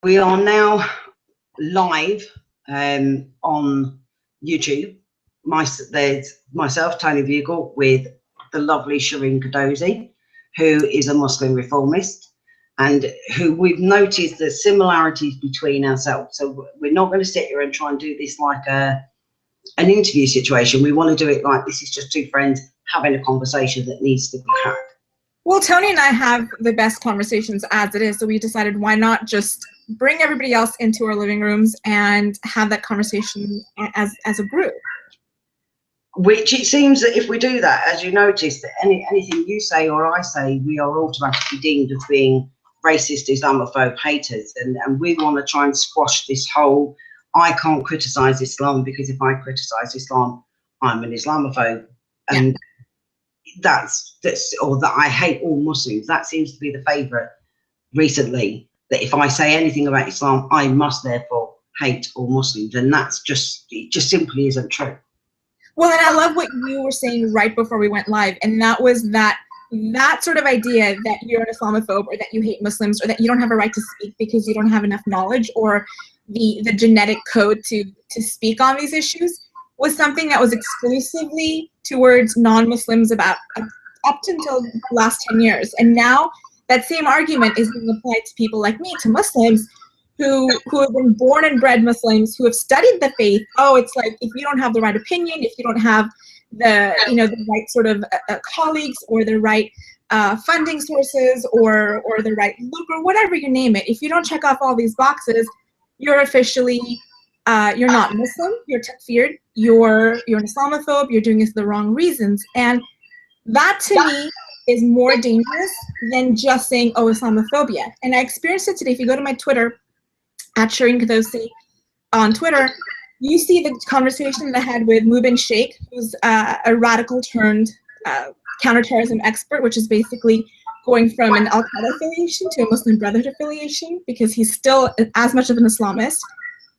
We are now live on YouTube. There's myself, Toni Bugle, with the lovely Shireen Qudosi, who is a Muslim reformist, and who we've noticed the similarities between ourselves. So we're not going to sit here and try and do this like an interview situation. We want to do it like this is just two friends having a conversation that needs to be had. Well, Toni and I have the best conversations as it is, so we decided why not just bring everybody else into our living rooms and have that conversation as a group. Which it seems that if we do that, as you notice, that anything you say or I say, we are automatically deemed as being racist, Islamophobe haters. And we want to try and squash this whole, I can't criticise Islam because if I criticise Islam, I'm an Islamophobe. And that's or that I hate all Muslims. That seems to be the favourite recently, that if I say anything about Islam, I must therefore hate all Muslims. And that's just, it just simply isn't true. Well, and I love what you were saying right before we went live, and that was that sort of idea that you're an Islamophobe or that you hate Muslims or that you don't have a right to speak because you don't have enough knowledge or the genetic code to speak on these issues was something that was exclusively towards non-Muslims about up until the last 10 years. And now that same argument is being applied to people like me, to Muslims who have been born and bred Muslims, who have studied the faith. Oh, it's like if you don't have the right opinion, if you don't have the the right sort of colleagues or the right funding sources or the right look or whatever you name it, if you don't check off all these boxes, you're officially you're not Muslim, you're takfired, you're an Islamophobe, you're doing this for the wrong reasons. And that to me is more dangerous than just saying, oh, Islamophobia. And I experienced it today. If you go to my Twitter, at Shireen Qudosi on Twitter, you see the conversation that I had with Mubin Sheikh, who's a radical turned counterterrorism expert, which is basically going from an Al-Qaeda affiliation to a Muslim Brotherhood affiliation because he's still as much of an Islamist.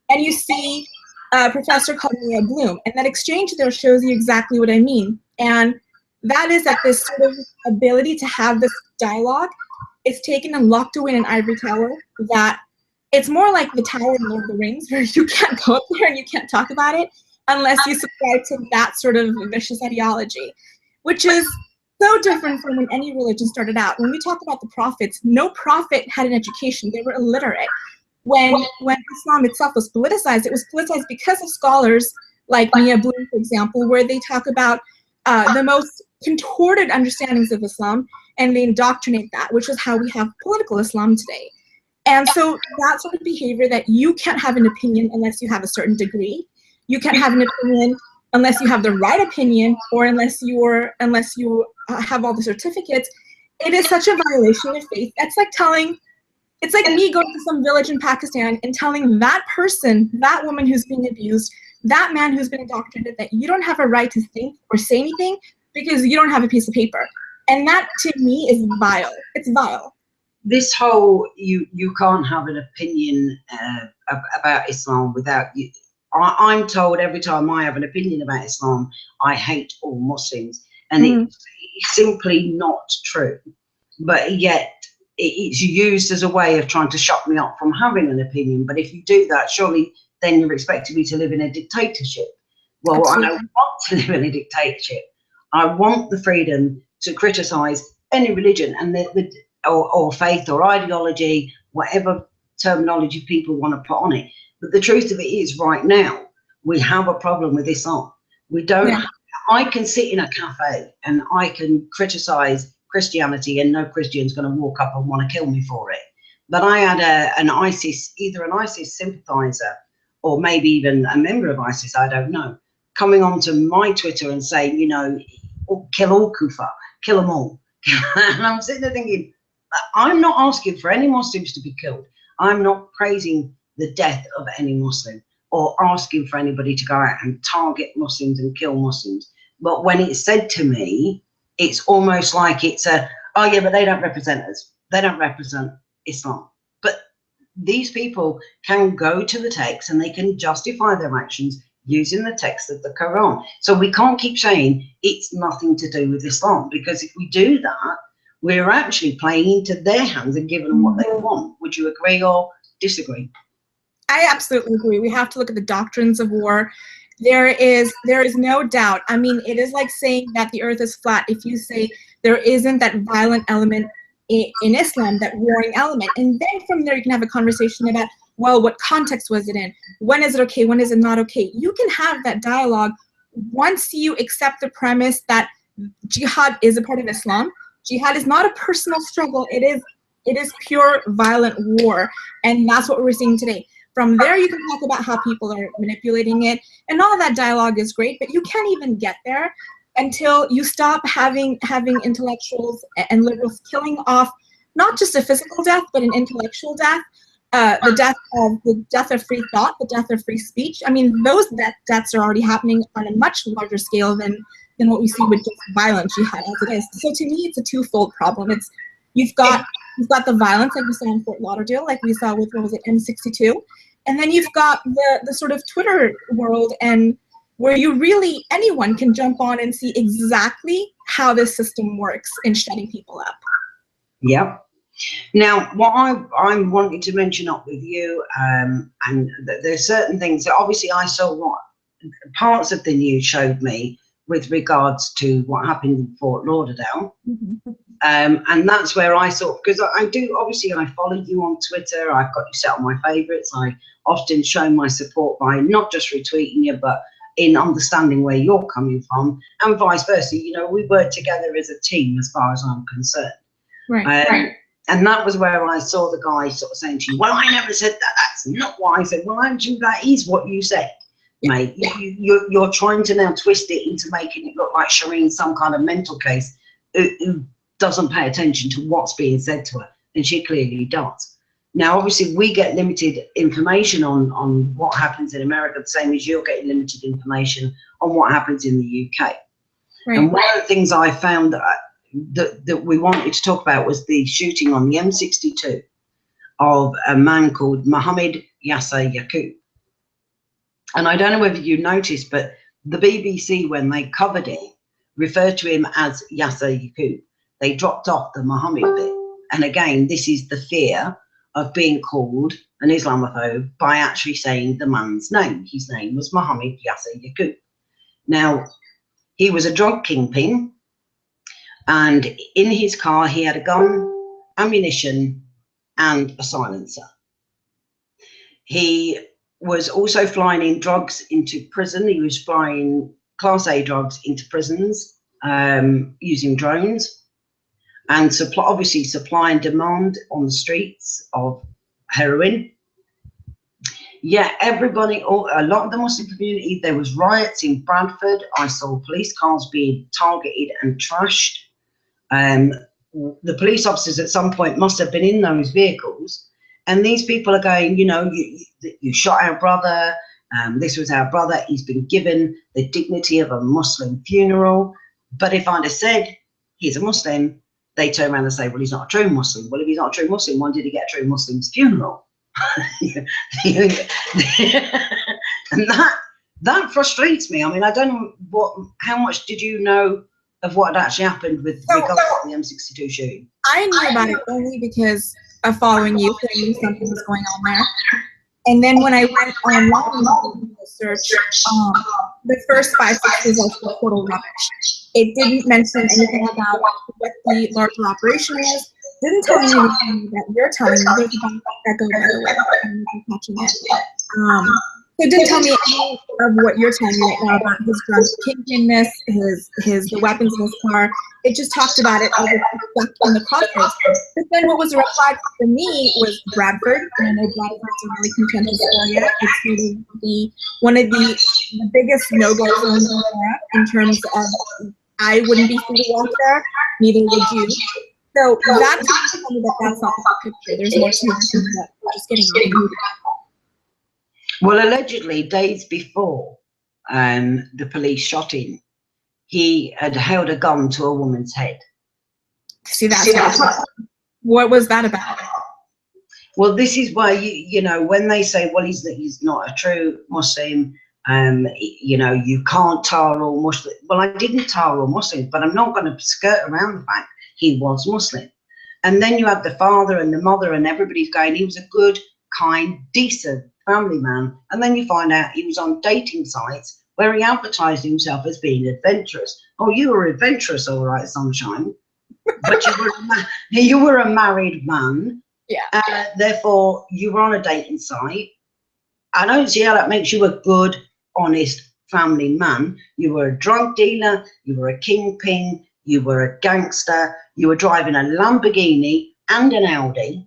And you see a professor called Mia Bloom, and that exchange there shows you exactly what I mean. And that is that this sort of ability to have this dialogue is taken and locked away in an ivory tower, that it's more like the tower in Lord of the Rings, where you can't go up there and you can't talk about it unless you subscribe to that sort of vicious ideology, which is so different from when any religion started out. When we talk about the prophets, no prophet had an education. They were illiterate. When Islam itself was politicized, it was politicized because of scholars like Mia Bloom, for example, where they talk about the most contorted understandings of Islam and they indoctrinate that, which is how we have political Islam today. And so that sort of behavior that you can't have an opinion unless you have a certain degree, you can't have an opinion unless you have the right opinion or unless you have all the certificates, it is such a violation of faith. That's like it's like me going to some village in Pakistan and telling that person, that woman who's being abused, that man who's been indoctrinated, that you don't have a right to think or say anything because you don't have a piece of paper. And that to me is vile. It's vile. This whole you can't have an opinion about Islam without you. I'm told every time I have an opinion about Islam, I hate all Muslims, and it's simply not true. But yet it's used as a way of trying to shut me up from having an opinion. But if you do that, surely then you're expecting me to live in a dictatorship. Well, absolutely. I don't want to live in a dictatorship. I want the freedom to criticise any religion and or faith or ideology, whatever terminology people want to put on it. But the truth of it is, right now, we have a problem with Islam. We don't. Yeah. I can sit in a cafe and I can criticise Christianity, and no Christian's going to walk up and want to kill me for it. But I had either an ISIS sympathiser or maybe even a member of ISIS, I don't know, coming onto my Twitter and saying, kill all kuffar, kill them all. And I'm sitting there thinking, I'm not asking for any Muslims to be killed. I'm not praising the death of any Muslim or asking for anybody to go out and target Muslims and kill Muslims. But when it's said to me, it's almost like it's oh yeah, but they don't represent us. They don't represent Islam. But these people can go to the text and they can justify their actions using the text of the Quran. So we can't keep saying it's nothing to do with Islam, because if we do that, we're actually playing into their hands and giving them what they want. Would you agree or disagree. I absolutely agree. We have to look at the doctrines of war. There is no doubt. I mean, it is like saying that the earth is flat. If you say there isn't that violent element in Islam, that warring element, and then from there you can have a conversation about, well, what context was it in? When is it okay? When is it not okay? You can have that dialogue once you accept the premise that jihad is a part of Islam. Jihad is not a personal struggle. It is pure violent war, and that's what we're seeing today. From there, you can talk about how people are manipulating it, and all of that dialogue is great, but you can't even get there until you stop having intellectuals and liberals killing off not just a physical death, but an intellectual death, the death of free thought, the death of free speech. I mean, those deaths are already happening on a much larger scale than what we see with just violent jihad as it is. So to me, it's a twofold problem. It's you've got the violence like we saw in Fort Lauderdale, like we saw with, what was it, M62, and then you've got the sort of Twitter world, and where anyone can jump on and see exactly how this system works in shutting people up. Yep. Now, what I'm wanting to mention up with you, and there's certain things that obviously I saw what parts of the news showed me with regards to what happened in Fort Lauderdale. Mm-hmm. And that's where I thought, because I do, obviously I follow you on Twitter, I've got you set on my favourites, I often show my support by not just retweeting you, but in understanding where you're coming from, and vice versa. You know, we work together as a team as far as I'm concerned. Right. And that was where I saw the guy sort of saying to you, well, I never said that, that's not what I said. Well, Andrew, that is what you said. Mate, you're trying to now twist it into making it look like Shireen some kind of mental case who doesn't pay attention to what's being said to her, and she clearly does. Now, obviously, we get limited information on what happens in America, the same as you're getting limited information on what happens in the UK. Right. And one of the things I found that we wanted to talk about was the shooting on the M62 of a man called Mohammed Yasser Yaqub. And I don't know whether you noticed, but the BBC, when they covered it, referred to him as Yasser Yaqub. They dropped off the Mohammed bit. And again, this is the fear of being called an Islamophobe by actually saying the man's name. His name was Mohammed Yasser Yaqub. Now, he was a drug kingpin, and in his car he had a gun, ammunition, and a silencer. He was also flying in drugs into prison. He was flying Class A drugs into prisons using drones, and obviously supply and demand on the streets of heroin. Yeah, everybody, a lot of the Muslim community, there was riots in Bradford. I saw police cars being targeted and trashed. The police officers at some point must have been in those vehicles, and these people are going, you know, you shot our brother, this was our brother, he's been given the dignity of a Muslim funeral. But if I'd have said he's a Muslim, they turn around and say, well, he's not a true Muslim. Well, if he's not a true Muslim, when did he get a true Muslim's funeral? And that frustrates me. I mean, I don't know how much did you know of what had actually happened with regards to the M62 shooting? I knew about it only because of following you, so I knew something was going on there. And then when I went online to search, the first 5-6 results were total rubbish. It didn't mention anything about what the larger operation was. Didn't tell me anything that you're telling me. There's a bunch that go by the way. I'm catching it. So it didn't tell me any of what you're telling me right now about his drug kingpinness, the weapons in his car. It just talked about it as stuck in the crosshairs. But then what was a red flag for me was Bradford. And I know Bradford's a really contentious area. It's really one of the biggest no-go zones in Europe in terms of I wouldn't be free to walk there, neither would you. So that's tell me that's not the picture. There's more to it than that. Just getting on. Well, allegedly, days before the police shot him, he had held a gun to a woman's head. See, what was that about? Well, this is why, you know, when they say, well, he's not a true Muslim, you know, you can't tar all Muslims. Well, I didn't tar all Muslims, but I'm not going to skirt around the fact he was Muslim. And then you have the father and the mother and everybody's going, he was a good, kind, decent family man. And then you find out he was on dating sites where he advertised himself as being adventurous. Oh, you were adventurous, all right, sunshine. But you were a married man. Yeah. Therefore, you were on a dating site. I don't see how that makes you a good, honest family man. You were a drug dealer. You were a kingpin. You were a gangster. You were driving a Lamborghini and an Audi.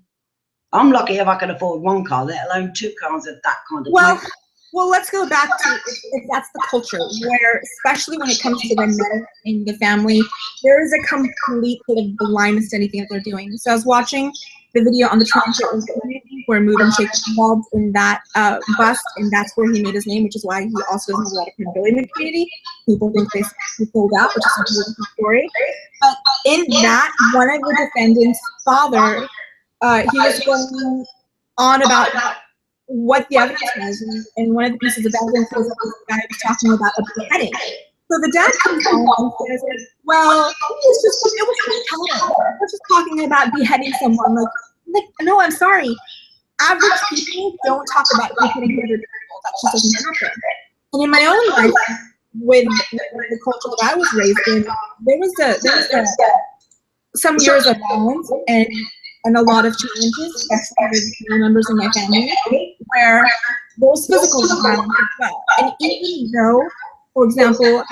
I'm lucky if I can afford one car, let alone two cars of that kind of type. Well, let's go back to if that's the culture where, especially when it comes to the men in the family, there is a complete sort of blindness to anything that they're doing. So I was watching the video on the transit where Mood and Shake was involved in that bust, and that's where he made his name, which is why he also doesn't have a lot of credibility in the community. People think he pulled out, which is a whole different story. But in that, one of the defendants' father, he was going on about what the evidence was, and one of the pieces of evidence was that this guy was talking about a beheading. So the dad comes on and says, well, it was just telling. We're just talking about beheading someone. Like, no, I'm sorry. Average people don't talk about beheading other people. That just doesn't happen. And in my own life, with the culture that I was raised in, there was some years of violence and a lot of challenges, especially with members in my family, where there's physical violence as well. And even though, for example,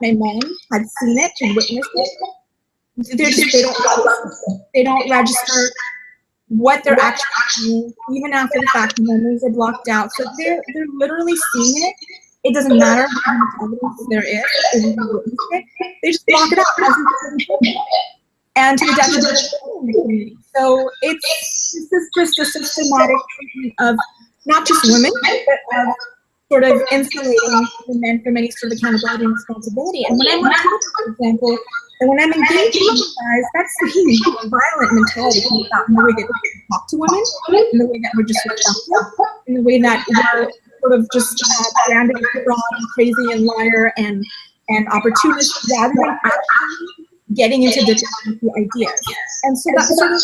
my mom had seen it and witnessed it, they don't register what they're actually doing, even after the fact. Memories are blocked out, so they're literally seeing it. It doesn't matter how much evidence there is; they just block it out as it doesn't happen. And to the detriment of the community. So this is just a systematic treatment of not just women, but of sort of insulating the men from any sort of accountability and responsibility. And when I'm on Twitter, for example, and when I'm engaging with guys, that's the violent mentality about in the way that we talk to women, in the way that we're disrespectful, in the way that we're sort of just branded as fraud and crazy and liar and opportunist, rather than actually getting into different ideas. And so that sort of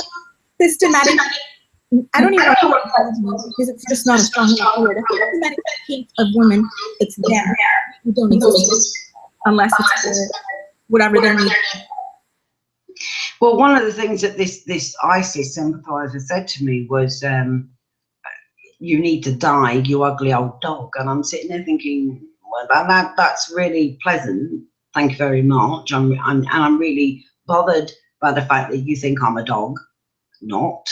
systematic, I don't even want to call it apology because it's just not a strong enough word. A systematic hate of women, it's there. We don't exist unless it's for whatever their need. Well, one of the things that this ISIS sympathizer said to me was, you need to die, you ugly old dog. And I'm sitting there thinking, well, that's really pleasant. Thank you very much. I'm really bothered by the fact that you think I'm a dog. Not.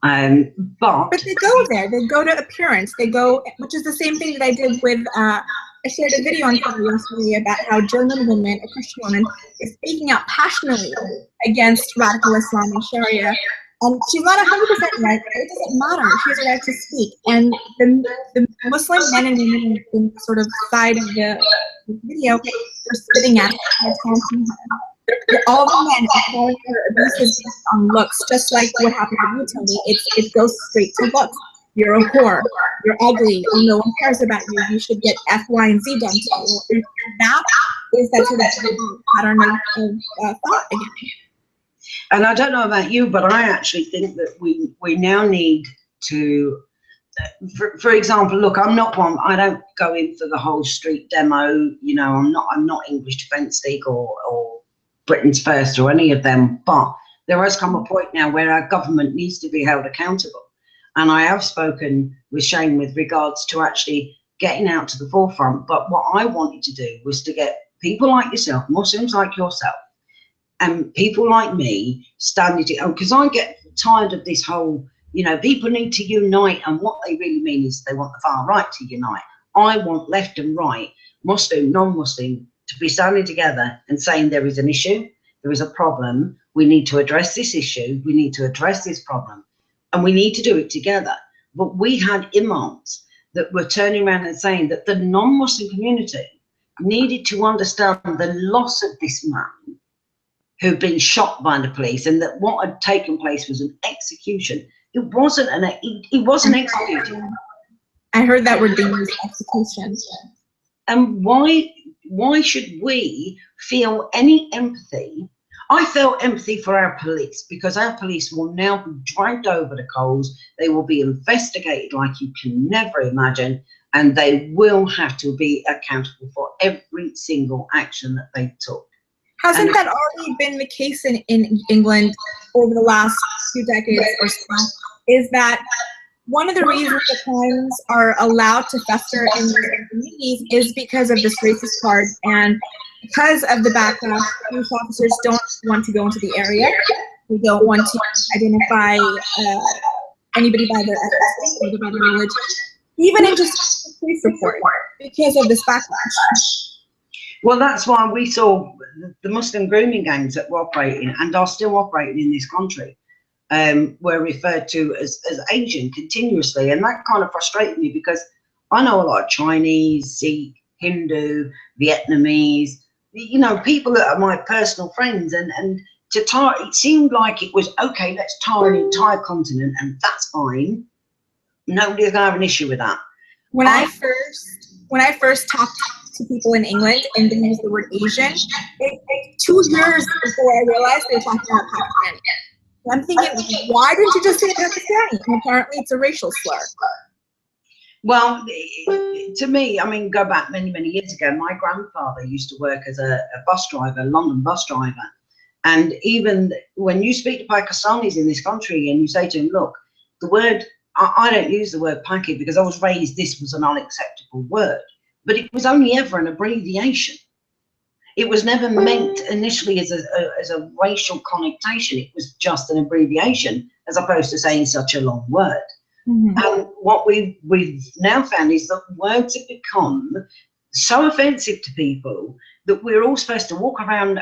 But they go there. They go to appearance. They go, which is the same thing that I did with, I shared a video on Twitter yesterday about how German women, a Christian woman, is speaking out passionately against radical Islam and Sharia. And she's not 100% right, but it doesn't matter. She has a right to speak. And the Muslim men and women in the sort of side of the video are spitting at her and taunting her. All the men are calling her abusive based on looks, just like what happened with you, Toni. It goes straight to looks. You're a whore. You're ugly. No one cares about you. You should get F, Y, and Z done to you. And that is that sort of pattern of thought again. And I don't know about you, but I actually think that we now need to, for example, look, I'm not one. I don't go in for the whole street demo. You know, I'm not English Defence League or Britain's First or any of them. But there has come a point now where our government needs to be held accountable. And I have spoken with Shane with regards to actually getting out to the forefront. But what I wanted to do was to get people like yourself, Muslims like yourself, and people like me standing together, because I get tired of this whole, you know, people need to unite, and what they really mean is they want the far right to unite. I want left and right, Muslim, non-Muslim, to be standing together and saying there is an issue, there is a problem, we need to address this issue, we need to address this problem, and we need to do it together. But we had imams that were turning around and saying that the non-Muslim community needed to understand the loss of this man who'd been shot by the police, and that what had taken place was an execution. It wasn't he wasn't executed. I heard that word being used, execution. And why should we feel any empathy? I felt empathy for our police, because our police will now be dragged over the coals. They will be investigated like you can never imagine, and they will have to be accountable for every single action that they took. Hasn't that already been the case in England over the last few decades or so? Is that one of the reasons that crimes are allowed to fester in their communities is because of this racist card, and because of the backlash, police officers don't want to go into the area. They don't want to identify anybody by their ethnicity or by their religion, even in just a police report, because of this backlash. Well, that's why we saw the Muslim grooming gangs that were operating and are still operating in this country were referred to as Asian continuously. And that kind of frustrated me, because I know a lot of Chinese, Sikh, Hindu, Vietnamese, you know, people that are my personal friends. And it seemed like it was, okay, let's tar an entire continent and that's fine. Nobody's going to have an issue with that. When I first talked to people in England and they used the word Asian, it 2 years before I realized they were talking about Pakistani. I'm thinking, why didn't you just say Pakistani? And apparently it's a racial slur. Well, to me, I mean, go back many, many years ago, my grandfather used to work as a bus driver, a London bus driver. And even when you speak to Pakistanis in this country and you say to them, look, the word, I don't use the word Paki because I was raised this was an unacceptable word, but it was only ever an abbreviation. It was never meant initially as a racial connotation. It was just an abbreviation as opposed to saying such a long word. Mm-hmm. And what we've now found is that words have become so offensive to people that we're all supposed to walk around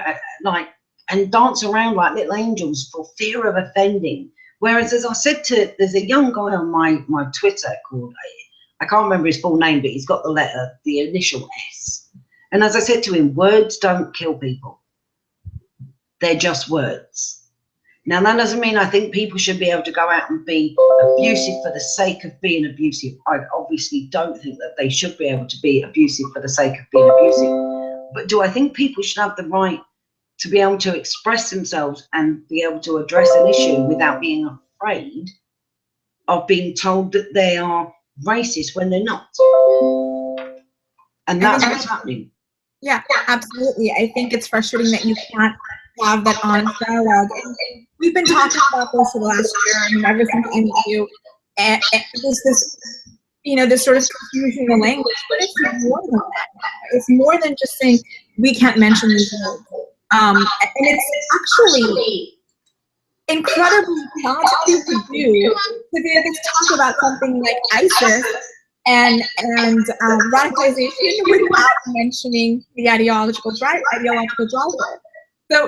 and dance around like little angels for fear of offending. Whereas, as I said there's a young guy on my Twitter called, I can't remember his full name, but he's got the initial S. And as I said to him, words don't kill people. They're just words. Now, that doesn't mean I think people should be able to go out and be abusive for the sake of being abusive. I obviously don't think that they should be able to be abusive for the sake of being abusive. But do I think people should have the right to be able to express themselves and be able to address an issue without being afraid of being told that they are racist when they're not? And that's what's happening. Yeah, absolutely. I think it's frustrating that you can't have that honest dialogue. And we've been talking about this for the last year, and ever since I met you, and there's this sort of confusion in the language, but it's more than that. It's more than just saying we can't mention these words. And it's actually incredibly challenging to do, to be able to talk about something like ISIS and radicalization without mentioning the ideological driver. So how do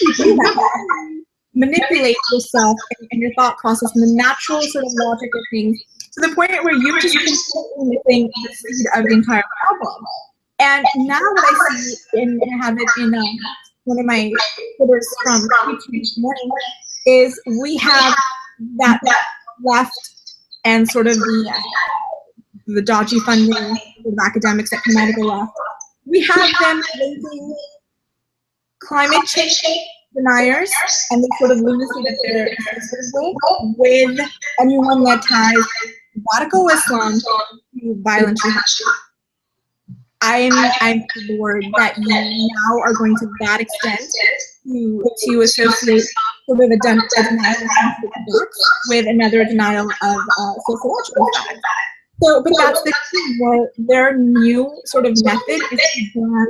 you do that? Manipulate yourself and your thought process and the natural sort of logic of things to the point where you're just completely missing the seed of the entire problem. And now what I see, and I have it in one of my Twitters from YouTube this morning, is we have that left and sort of the dodgy funding of academics that come out of the left. We have them raising climate change deniers and the sort of lunacy that they're associated with anyone that ties radical Islam to violent jihad. I'm bored that you now are going to that extent to associate sort of a denial of books with another denial of sociological facts. So, but that's the key, where their new sort of method is to ban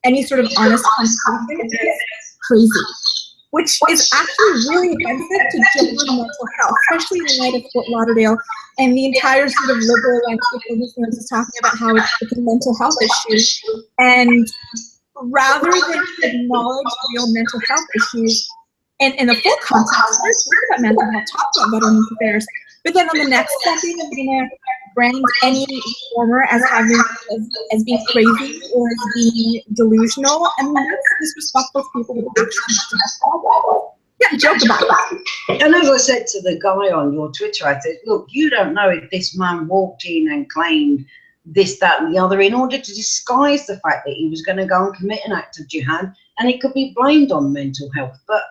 any sort of honest conversation is crazy, which is actually really offensive to general mental health, especially in light of Fort Lauderdale and the entire sort of liberal landscape of Muslims is talking about how it's a mental health issue. And rather than acknowledge real mental health issues and in the full context, first talk about mental health, talk about veterans affairs, but then on the next second, you're going to brand any reformer as having as being crazy or as being delusional. I mean, that's disrespectful to people with actually mental health. Yeah, joke about that. And as I said to the guy on your Twitter, I said, look, you don't know if this man walked in and claimed this, that, and the other in order to disguise the fact that he was going to go and commit an act of jihad. and it could be blamed on mental health. But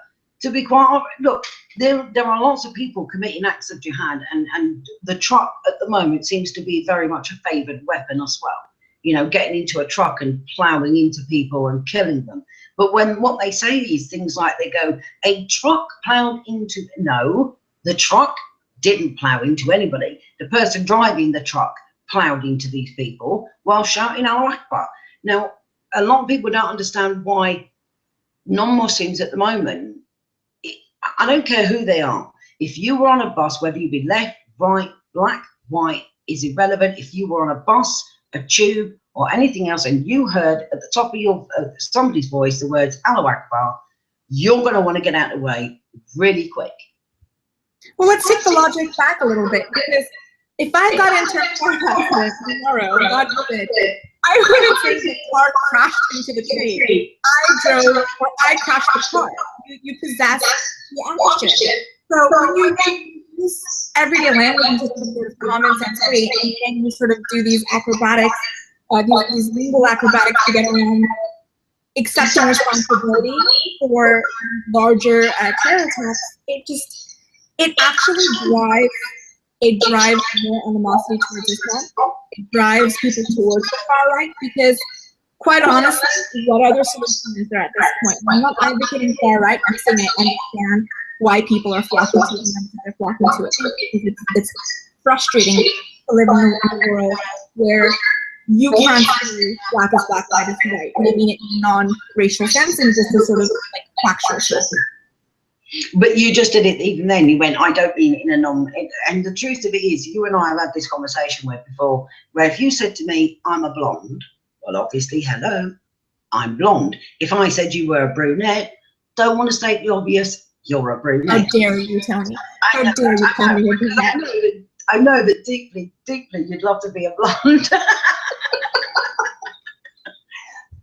to be quite honest, look, there are lots of people committing acts of jihad, and the truck at the moment seems to be very much a favoured weapon as well. You know, getting into a truck and ploughing into people and killing them. But when what they say is things like, they go, a truck ploughed into, no, the truck didn't plough into anybody. The person driving the truck ploughed into these people while shouting Allahu Akbar. Now, a lot of people don't understand why non-Muslims at the moment, I don't care who they are. If you were on a bus, whether you be left, right, black, white, is irrelevant. If you were on a bus, a tube, or anything else, and you heard at the top of your somebody's voice the words Allahu Akbar, you're going to want to get out of the way really quick. Well, let's take the logic back a little bit, because if I got into a car accident tomorrow, God forbid, I wouldn't say the car crashed into the tree. I drove, or I crashed the car. You possess the action. So when you use everyday language into sort of common sense way, and you sort of do these acrobatics, these legal acrobatics to get around accepting responsibility for larger terror attacks, it actually drives more animosity towards Islam. It drives people towards the far right, because quite honestly, what other solution is there at this point? I'm not advocating far right. I'm saying I understand why people are flocking to it and they're flocking to it, because it's frustrating to live in a world where you can't say black is black, white is white, and I mean it in a non-racial sense and just a sort of like factual sense. But you just did it even then. You went, I don't mean it in a and the truth of it is, you and I have had this conversation with before, where if you said to me, I'm a blonde, well, obviously, hello, I'm blonde. If I said you were a brunette, don't want to state the obvious, you're a brunette. How dare you, Toni? How dare you tell me you're a brunette? I know that deeply, deeply you'd love to be a blonde.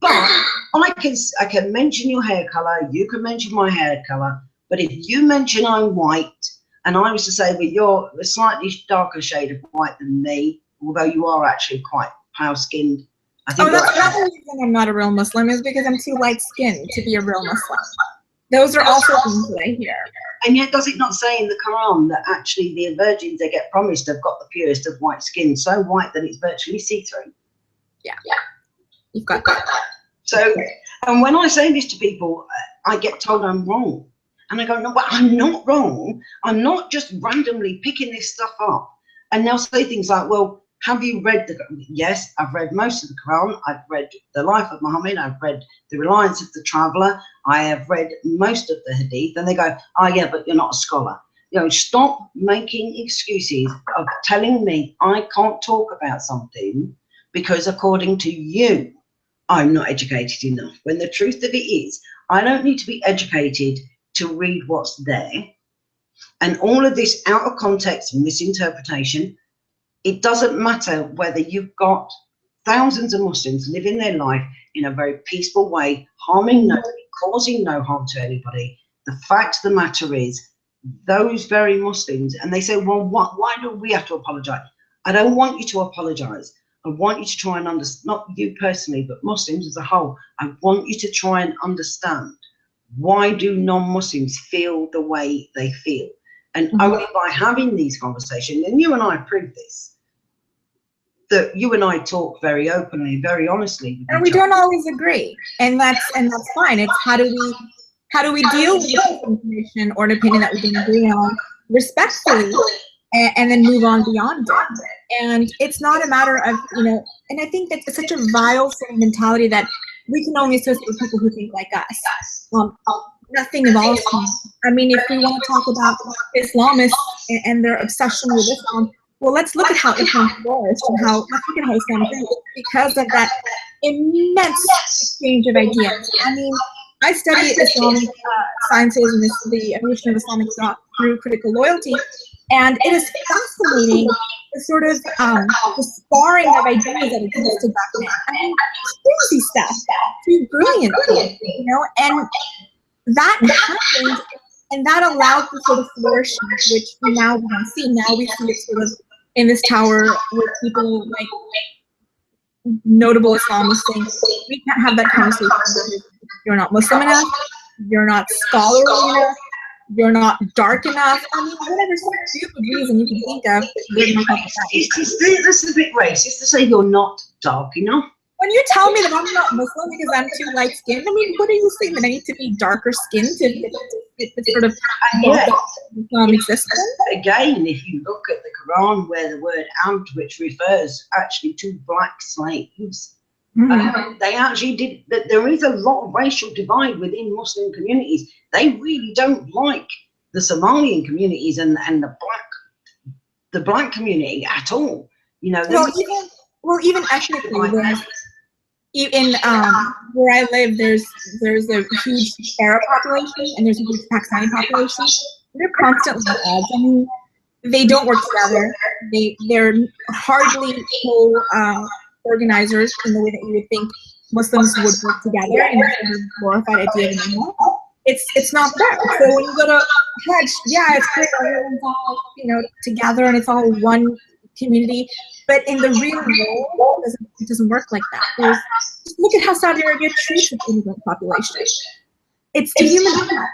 But I can mention your hair colour, you can mention my hair colour, but if you mention I'm white, and I was to say, well, you're a slightly darker shade of white than me, although you are actually quite pale-skinned. I think that's another reason I'm not a real Muslim, is because I'm too light-skinned to be a real Muslim. Those are also things that I hear. And yet, does it not say in the Quran that actually the virgins they get promised have got the purest of white skin, so white that it's virtually see-through? Yeah. You've got that. So, and when I say this to people, I get told I'm wrong. And I go, no, but I'm not wrong. I'm not just randomly picking this stuff up. And they'll say things like, well, have you read the Quran? Yes, I've read most of the Quran. I've read The Life of Muhammad. I've read The Reliance of the Traveller. I have read most of the Hadith. And they go, oh, yeah, but you're not a scholar. You know, stop making excuses of telling me I can't talk about something because according to you, I'm not educated enough. When the truth of it is, I don't need to be educated to read what's there. And all of this out of context and misinterpretation, it doesn't matter whether you've got thousands of Muslims living their life in a very peaceful way, harming nobody, causing no harm to anybody. The fact of the matter is, those very Muslims, and they say, well, why do we have to apologize? I don't want you to apologize. I want you to try and understand, not you personally, but Muslims as a whole. I want you to try and understand, why do non-Muslims feel the way they feel? And only by having these conversations, and you and I prove this, that you and I talk very openly, very honestly. And we don't always agree, and that's fine. It's how do we deal with this information or an opinion that we didn't agree on respectfully, and then move on beyond it. And it's not a matter of, you know, and I think that it's such a vile sort of mentality that we can only associate with people who think like us. Nothing involves them. I mean, if we want to talk about Islamists and their obsession with Islam, well, let's look at how Islam flourished and let's look at how Islam grew because of that immense exchange of ideas. I mean, I study Islamic sciences and the evolution of Islamic thought through critical loyalty, and it is fascinating the sort of the sparring of ideas that existed back then. I mean, crazy stuff, too brilliant, you know, and that happened, and that allowed the sort of flourishing, which now we don't see. Now we see it sort of in this tower with people like notable Islamists saying we can't have that conversation you're not Muslim enough, you're not scholarly enough, you're not dark enough. I mean, whatever stupid reason you can think of. That's a bit racist to say you're not dark enough. When you tell me that I'm not Muslim because I'm too light skinned, I mean, what are you saying? That I need to be darker skinned to sort of existence? Again, if you look at the Quran, where the word Abd, which refers actually to black slaves, they actually did that. There is a lot of racial divide within Muslim communities. They really don't like the Somalian communities and the black community at all. You know, even ethnically, in where I live, there's a huge Arab population and there's a huge Pakistani population. They're constantly at odds. I mean, they don't work together. They're hardly co-organizers in the way that you would think Muslims would work together in a glorified idea of Islam. It's not there. So when you go to Hajj, yeah, it's great. Everyone's all together and it's all one community. But in the real world, it doesn't work like that. Just look at how Saudi Arabia treats its immigrant population. It's dehumanizing.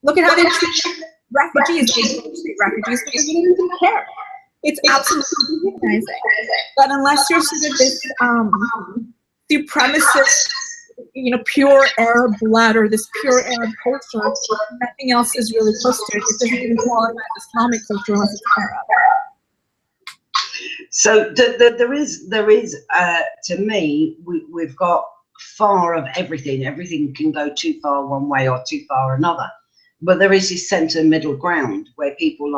Look at how they treat refugees. They don't treat refugees because they don't even care. It's absolutely dehumanizing. But unless you're sort of this supremacist, pure Arab blood or this pure Arab culture, nothing else is really close to it. It doesn't even qualify as Islamic culture unless it's Arab. So there is to me, we've got far of everything. Everything can go too far one way or too far another. But there is this centre middle ground where people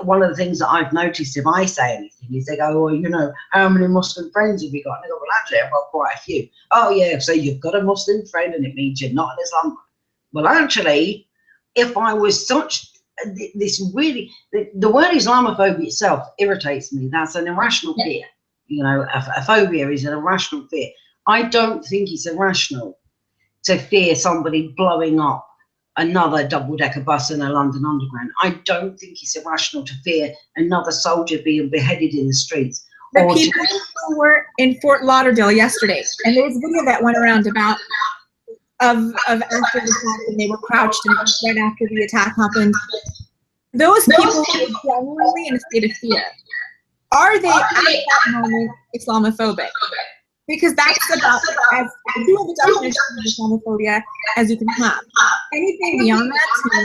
one of the things that I've noticed if I say anything is they go, well, how many Muslim friends have you got? And I go, well, actually, I've got quite a few. Oh, yeah, so you've got a Muslim friend and it means you're not an Islam. Well, actually, if I was this really, the word Islamophobia itself irritates me. That's an irrational fear. A phobia is an irrational fear. I don't think it's irrational to fear somebody blowing up another double-decker bus in a London Underground. I don't think it's irrational to fear another soldier being beheaded in the streets. The people who were in Fort Lauderdale yesterday, and there was a video that went around about of after the attack, and they were crouched, and it was right after the attack happened. Those people were genuinely in a state of fear. Are they at that moment Islamophobic? Because that's about as true of a definition of Islamophobia as you can have. Anything beyond that, to me,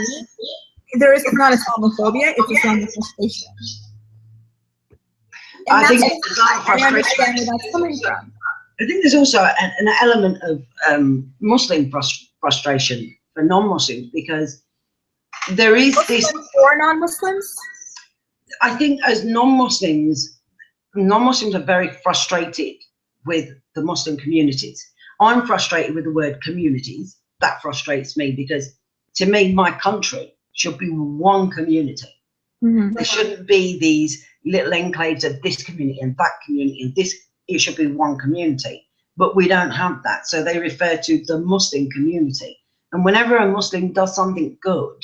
it's not Islamophobia, it's Islamic frustration. And I think I understand where that's coming from. I think there's also an element of Muslim frustration for non-Muslims, because there is this. For non-Muslims? I think as non-Muslims are very frustrated with the Muslim communities. I'm frustrated with the word communities. That frustrates me because, to me, my country should be one community. Mm-hmm. There shouldn't be these little enclaves of this community and that community and this. It should be one community. But we don't have that. So they refer to the Muslim community. And whenever a Muslim does something good,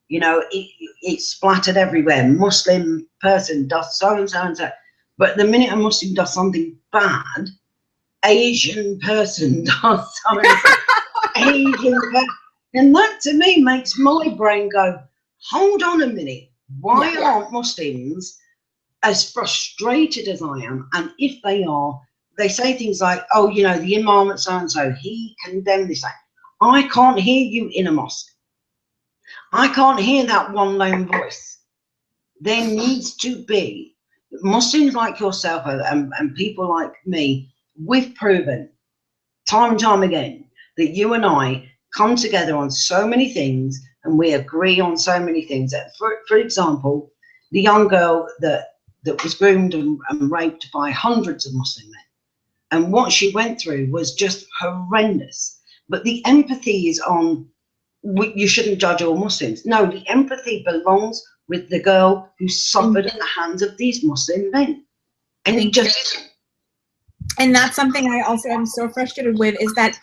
it's splattered everywhere. Muslim person does so and so and so. But the minute a Muslim does something bad, Asian person does something. Asian person. And that to me makes my brain go, hold on a minute. Why aren't Muslims as frustrated as I am? And if they are, they say things like, oh, the Imam at so-and-so, he condemned this. I can't hear you in a mosque. I can't hear that one lone voice. There needs to be Muslims like yourself and people like me. We've proven time and time again that you and I come together on so many things and we agree on so many things. That for example, the young girl that was groomed and raped by hundreds of Muslim men, and what she went through was just horrendous. But the empathy is on, you shouldn't judge all Muslims. No, the empathy belongs with the girl who suffered at the hands of these Muslim men. And it just... And that's something I also am so frustrated with, is that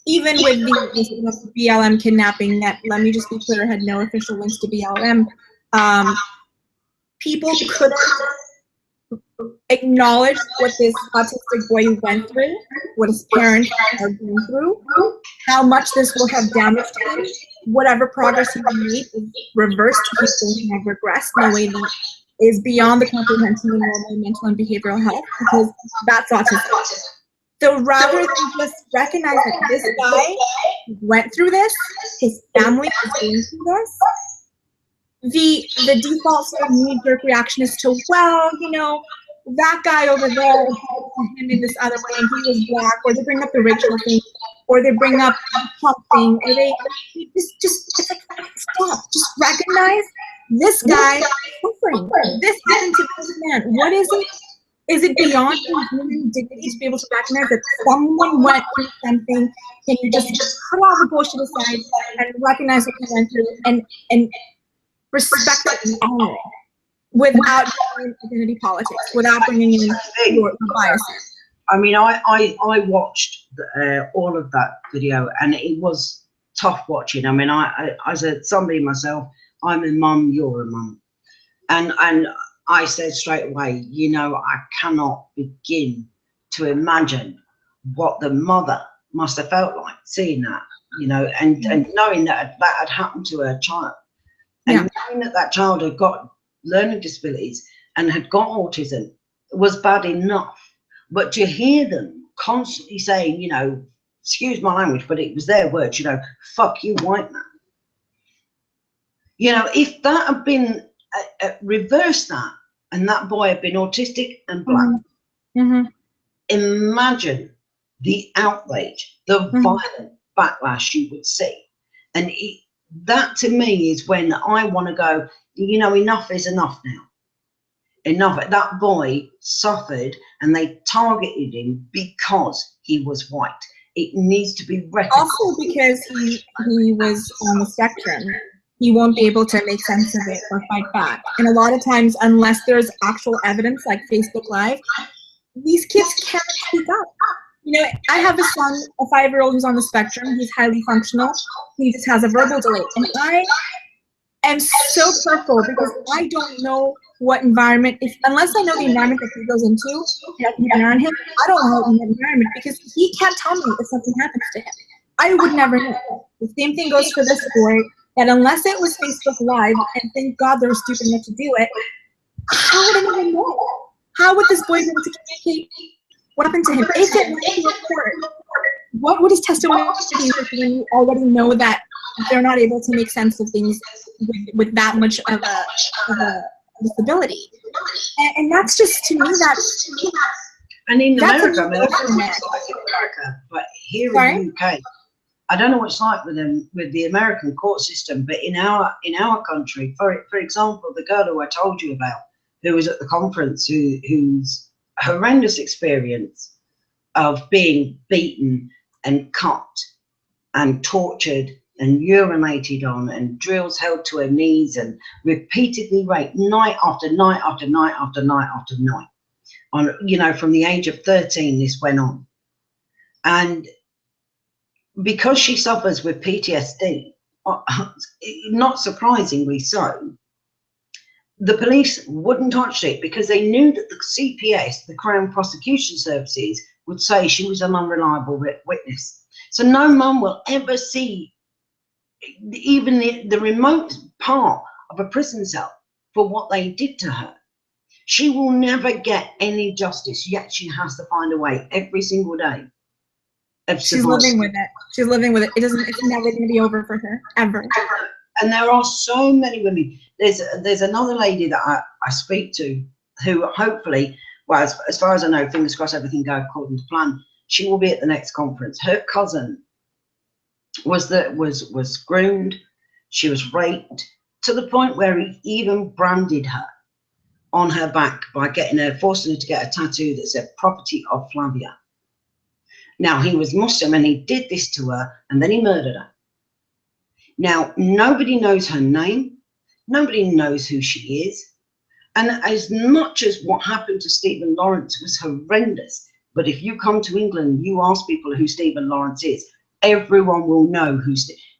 even with the BLM kidnapping, that, let me just be clear, had no official links to BLM, people couldn't acknowledge what this autistic boy went through, what his parents are going through, how much this will have damaged him. Whatever progress he made is reversed. He's going to have regressed in a way that is beyond the comprehension of normal mental and behavioral health, because that's autism. So rather than just recognize that this guy went through this, his family is going through this, the default sort of knee-jerk reaction is to, well, you know, that guy over there him in this other way and he was black, or they bring up the racial thing, or they bring up something, or they just it's like, stop, just recognize this guy is suffering. This happened to this man. What is it? Is it beyond human dignity to be able to recognize that someone went through something? Can you just put all the bullshit aside and recognize what he went through and respect it and honor it without doing identity politics, without bringing in your biases? I mean, I watched all of that video, and it was tough watching. I mean, I as somebody myself, I'm a mum, you're a mum, and I said straight away, you know, I cannot begin to imagine what the mother must have felt like seeing that, you know, and knowing that that had happened to her child, and knowing that that child had got learning disabilities and had got autism was bad enough. But to hear them constantly saying, you know, excuse my language, but it was their words, you know, fuck you, white man. You know, if that had been reverse that, and that boy had been autistic and black, imagine the outrage, the violent backlash you would see. And that to me is when I want to go, you know, enough is enough now. Enough. That boy suffered, and they targeted him because he was white. It needs to be recognized. Also because he was on the spectrum. He won't be able to make sense of it or fight back. And a lot of times, unless there's actual evidence like Facebook Live, these kids can't speak up. You know, I have a son, a 5-year-old who's on the spectrum. He's highly functional. He just has a verbal delay. And I am so careful because I don't know what environment, unless I know the environment that he goes into and I can be around him, I don't know the environment because he can't tell me if something happens to him. I would never know. The same thing goes for this boy. And unless it was Facebook Live, and thank God they were stupid enough to do it, how would anyone know? How would this boy be able to communicate what happened to him? If it went to a court, what would his testimony be when you already know that they're not able to make sense of things with that much of a disability? And that's just, to me, that's... And in America, I mean, but here in the UK, I don't know what it's like with them, with the American court system, but in our country, for example, the girl who I told you about, who was at the conference, whose horrendous experience of being beaten and cut and tortured and urinated on and drills held to her knees and repeatedly raped night after night after night after night after night. On, you know, from the age of 13, this went on. And because she suffers with PTSD, not surprisingly so, the police wouldn't touch it because they knew that the CPS, the Crown Prosecution Services, would say she was an unreliable witness. So no mum will ever see even the remote part of a prison cell for what they did to her. She will never get any justice, yet she has to find a way every single day. She's living with it. She's living with it. It's never going to be over for her, ever. And there are so many women. There's another lady that I speak to who hopefully, well, as far as I know, fingers crossed, everything goes according to plan, she will be at the next conference. Her cousin was groomed. She was raped to the point where he even branded her on her back by forcing her to get a tattoo that said "Property of Flavia." Now, he was Muslim and he did this to her and then he murdered her. Now, nobody knows her name. Nobody knows who she is. And as much as what happened to Stephen Lawrence was horrendous, but if you come to England, you ask people who Stephen Lawrence is, everyone will know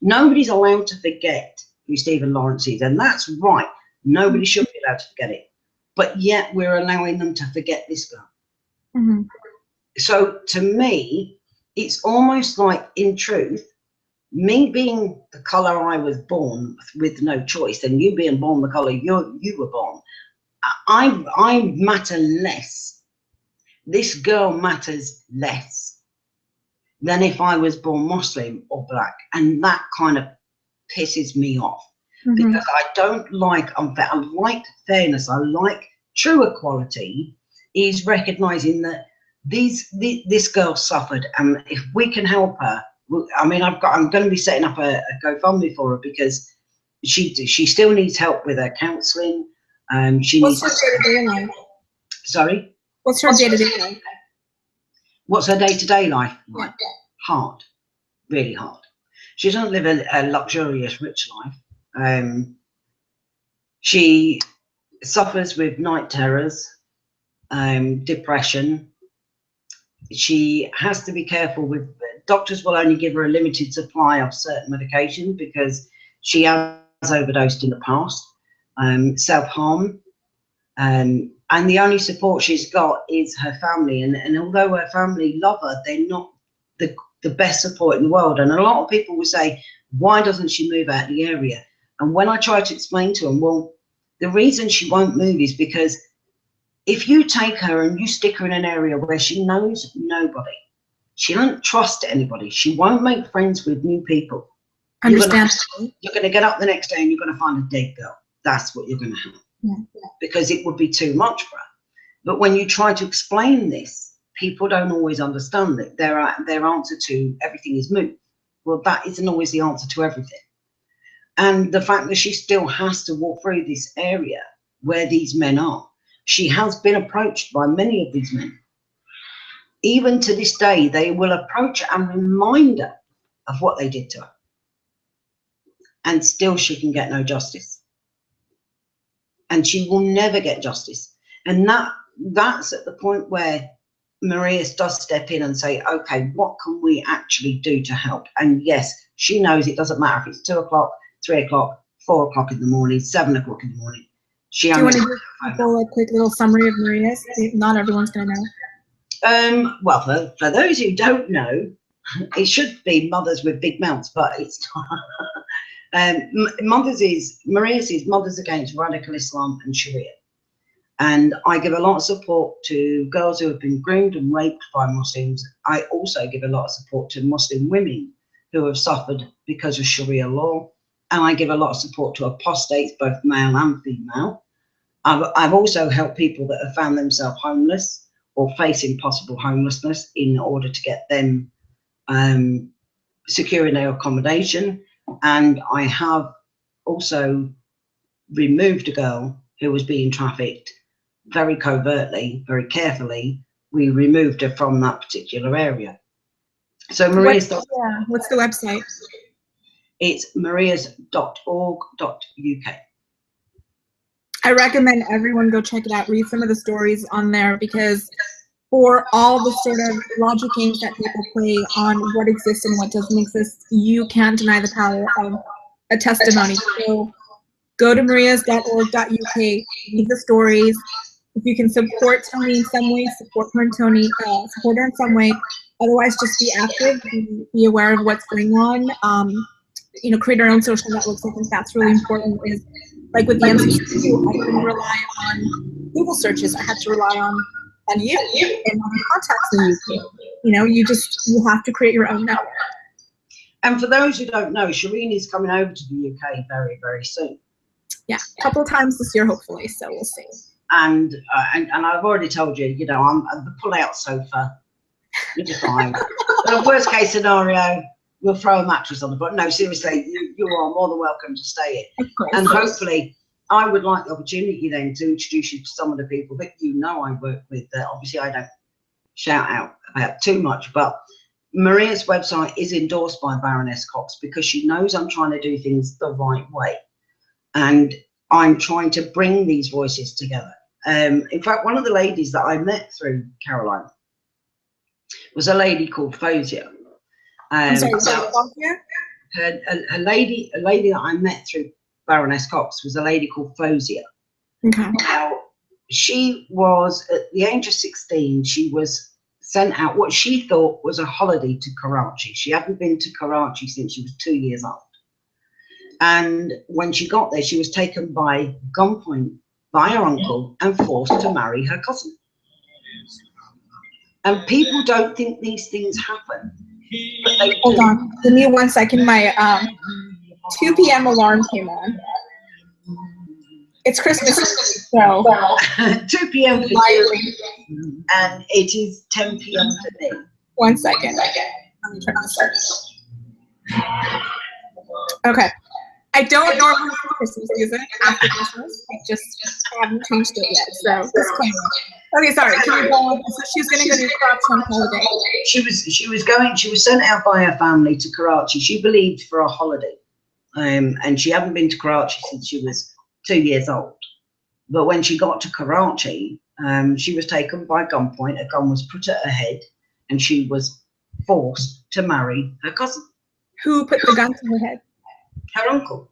nobody's allowed to forget who Stephen Lawrence is. And that's right. Nobody should be allowed to forget it. but yet we're allowing them to forget this girl. Mm-hmm. So to me, it's almost like, in truth, me being the colour I was born with no choice, and you being born the colour you were born, I matter less. This girl matters less than if I was born Muslim or black, and that kind of pisses me off. Mm-hmm. Because I don't like unfair. I like fairness. I like true equality. Is recognising that this girl suffered, and if we can help her, I mean, I'm going to be setting up a GoFundMe for her, because she still needs help with her counselling. She What's needs. Her day-to-day life? Sorry. What's her day-to-day life? What's her day-to-day life like? Yeah. Hard, really hard. She doesn't live a luxurious, rich life. She suffers with night terrors, depression. She has to be careful with, doctors will only give her a limited supply of certain medications because she has overdosed in the past, self-harm, and the only support she's got is her family. And although her family love her, they're not the best support in the world. And a lot of people will say, why doesn't she move out of the area? And when I try to explain to them, well, the reason she won't move is because if you take her and you stick her in an area where she knows nobody, she won't trust anybody, she won't make friends with new people. Understand. You're going to get up the next day and you're going to find a dead girl. That's what you're going to have. Yeah. Because it would be too much for her. But when you try to explain this, people don't always understand that their answer to everything is moot. Well, that isn't always the answer to everything. And the fact that she still has to walk through this area where these men are, she has been approached by many of these men. Even to this day, they will approach her and remind her of what they did to her. And still she can get no justice. And she will never get justice. And that's at the point where Marius does step in and say, okay, what can we actually do to help? And yes, she knows it doesn't matter if it's 2 o'clock, 3 o'clock, 4 o'clock in the morning, 7 o'clock in the morning. Do you want to give people a quick little summary of Marius? Not everyone's going to know. Well, for those who don't know, it should be mothers with big mouths, but it's not. Marius is Mothers Against Radical Islam and Sharia. And I give a lot of support to girls who have been groomed and raped by Muslims. I also give a lot of support to Muslim women who have suffered because of Sharia law. And I give a lot of support to apostates, both male and female. I've also helped people that have found themselves homeless or facing possible homelessness in order to get them securing their accommodation. And I have also removed a girl who was being trafficked very covertly, very carefully. We removed her from that particular area. So Maria's what's the website? It's marias.org.uk. I recommend everyone go check it out, read some of the stories on there, because for all the sort of logic games that people play on what exists and what doesn't exist, you can't deny the power of a testimony. So go to marias.org.uk, read the stories. If you can support Toni in some way, support her and Toni, support her in some way. Otherwise, just be active, be aware of what's going on. Create our own social networks. I think that's really important. Is like with the MCQ, I couldn't rely on Google searches. I had to rely on you and on contacts in you. You have to create your own network. And for those who don't know, Shireen is coming over to the UK very, very soon. Yeah, a couple of times this year, hopefully. So we'll see. And I've already told you, I'm the pull-out sofa. You'll be fine. The worst case scenario, we'll throw a mattress on the bottom. No, seriously, you are more than welcome to stay here. Of course. And hopefully, I would like the opportunity then to introduce you to some of the people that I work with. Obviously, I don't shout out about too much, but Maria's website is endorsed by Baroness Cox because she knows I'm trying to do things the right way. And I'm trying to bring these voices together. In fact, one of the ladies that I met through Caroline was a lady called Fozia. I'm sorry, a lady that I met through Baroness Cox was a lady called Fozia. Okay. Now, she was, at the age of 16, she was sent out what she thought was a holiday to Karachi. She hadn't been to Karachi since she was 2 years old. And when she got there, she was taken by gunpoint by her uncle and forced to marry her cousin. And people don't think these things happen, but they Hold do. on, give me 1 second. My 2 p.m. alarm came on. It's Christmas, so 2 p.m. for you, and it is 10 p.m. for me. 1 second. Let me turn on this. Okay. I don't normally have Christmas music after Christmas. I just haven't changed it yet. So disclaimer. Okay, sorry. Can you go on? So she was going to go to Karachi on holiday. She was sent out by her family to Karachi. She believed for a holiday, and she hadn't been to Karachi since she was 2 years old. But when she got to Karachi, she was taken by gunpoint. A gun was put at her head, and she was forced to marry her cousin. Who put the gun to her head? Her uncle.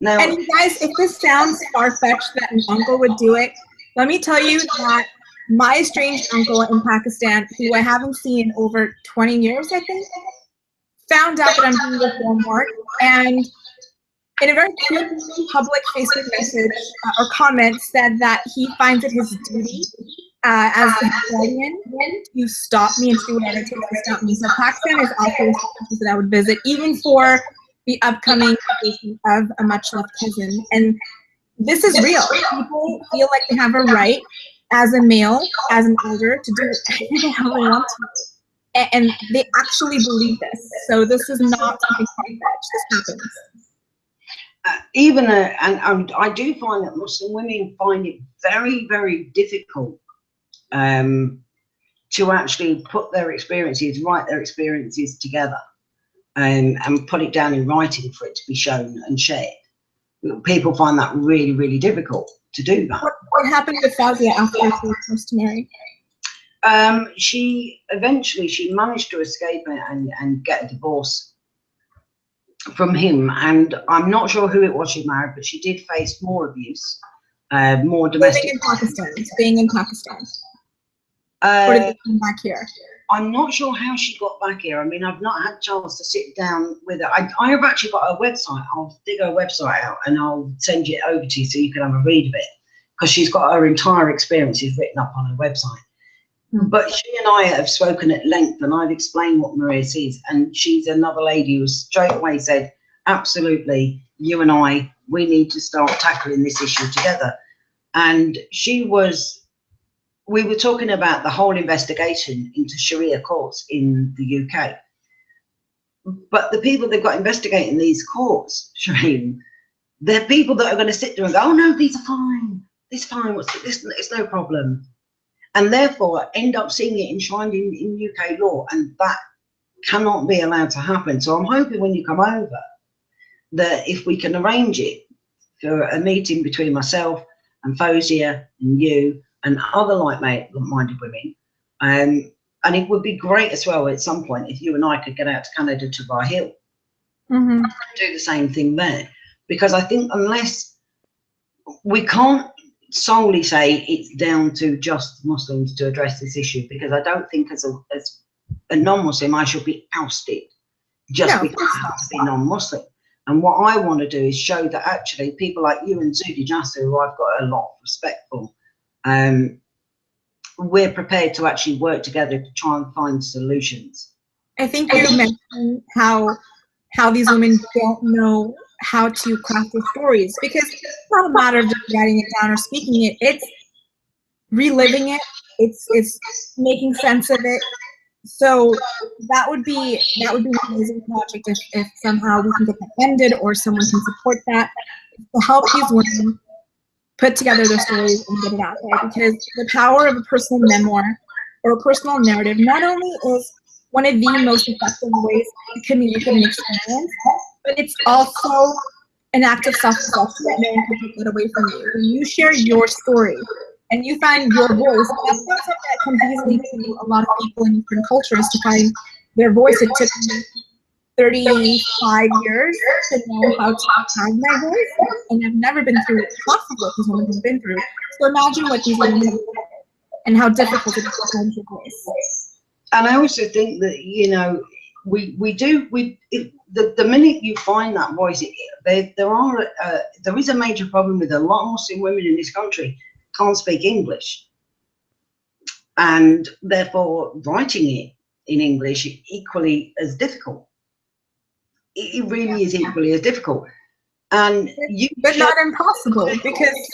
Now, and you guys, if this sounds far-fetched that an uncle would do it, let me tell you that my estranged uncle in Pakistan, who I haven't seen in over 20 years, I think, found out that I'm doing this homework, and in a very quick public Facebook message or comment said that he finds it his duty as the guardian to stop me and to do whatever it takes to stop me. So Pakistan is also a country that I would visit, even for the upcoming invasion of a much-loved cousin. And this is real. People feel like they have a right as a male, as an elder, to do whatever the hell they want to. And they actually believe this. So this is not something far-fetched. This happens. And I do find that Muslim women find it very, very difficult to actually put their experiences, write their experiences together, and put it down in writing for it to be shown and shared. People find that really, really difficult to do that. What happened with Fazia after she was forced to marry? She managed to escape and get a divorce from him, and I'm not sure who it was she married, but she did face more abuse, more domestic. Being in Pakistan. Or did they come back here? I'm not sure how she got back here. I mean, I've not had a chance to sit down with her. I have actually got her website. I'll dig her website out and I'll send it over to you so you can have a read of it, because she's got her entire experiences written up on her website. But she and I have spoken at length, and I've explained what Maria sees, and she's another lady who straight away said, absolutely, you and I, we need to start tackling this issue together. And we were talking about the whole investigation into Sharia courts in the UK. But the people they've got investigating these courts, Shireen, they're people that are going to sit there and go, oh no, these are fine. This is fine. It's no problem. And therefore end up seeing it enshrined in UK law, and that cannot be allowed to happen. So I'm hoping when you come over that if we can arrange it for a meeting between myself and Fozia and you and other like-minded women, and it would be great as well at some point if you and I could get out to Canada to Bar Hill, do the same thing there, because I think unless we can't solely say it's down to just Muslims to address this issue, because I don't think as a non-Muslim I should be ousted just because I have to be non-Muslim. And what I want to do is show that actually people like you and Zudi Jasser, who I've got a lot of respect for, we're prepared to actually work together to try and find solutions. I think you mentioned how these women don't know how to craft their stories, because it's not a matter of just writing it down or speaking it, it's reliving it, it's making sense of it. So that would be an amazing project if somehow we can get that ended, or someone can support that to help these women put together their stories and get it out there. Because the power of a personal memoir or a personal narrative not only is one of the most effective ways to communicate an experience, but it's also an act of self-reflection that no one can take that away from you. When you share your story and you find your voice, that's not something that comes easily to a lot of people in different cultures, to find their voice. It took me 35 years to know how to have my voice, and I've never been through half of what these women have been through. So imagine what these women have been and how difficult it is to find your voice. And I also think that, you know, the minute you find that voice, there is a major problem with a lot of Muslim women in this country can't speak English, and therefore writing it in English equally as difficult. It really is equally as difficult. And but not impossible, because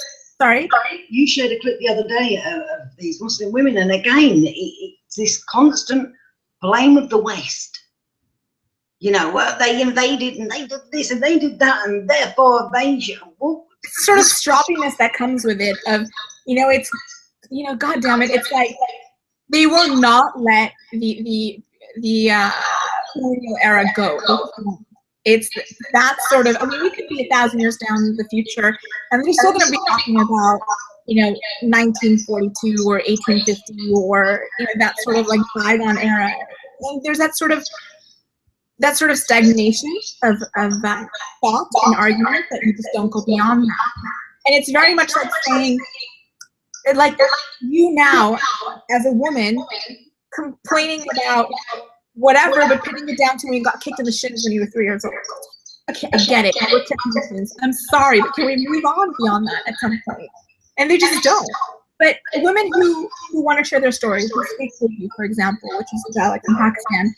you shared a clip the other day of these Muslim women, and again, it's this constant blame of the West. You know, well, they invaded and they did this and they did that, and therefore they should. Well, sort of stroppiness that comes with it. Of, you know, it's, you know, God damn it, it's like they will not let the colonial era go. It's that sort of, I mean, we could be 1,000 years down in the future, and they're still going to be talking about, you know, 1942 or 1850 or, you know, that sort of like bygone era. And there's that sort of stagnation of that thought and argument that you just don't go beyond that. And it's very much like saying, like, you now, as a woman, complaining about whatever, but putting it down to when you got kicked in the shins when you were 3 years old. Okay, I get it. We're kicked in the shins. I'm sorry, but can we move on beyond that at some point? And they just don't. But women who want to share their stories, who speak Urdu, for example, which is the dialect in Pakistan,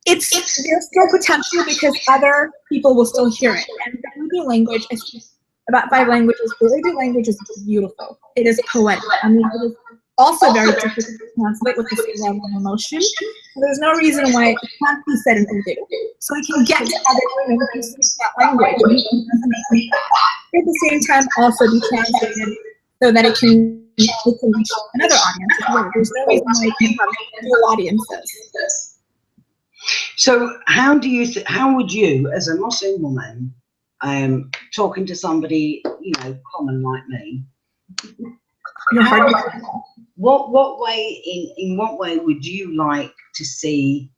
there's still potential because other people will still hear it. And the Urdu language, I speak about 5 languages. The Urdu language is beautiful. It is poetic. I mean, it is also very difficult to translate with the same level of emotion. So there's no reason why it can't be said in Urdu. So we can get to other women who speak that language. At the same time, also be translated so that it can reach another audience as well. There's no reason why it can have dual audiences. So how would you, as a Muslim woman, talking to somebody, you know, common like me, what way would you like to see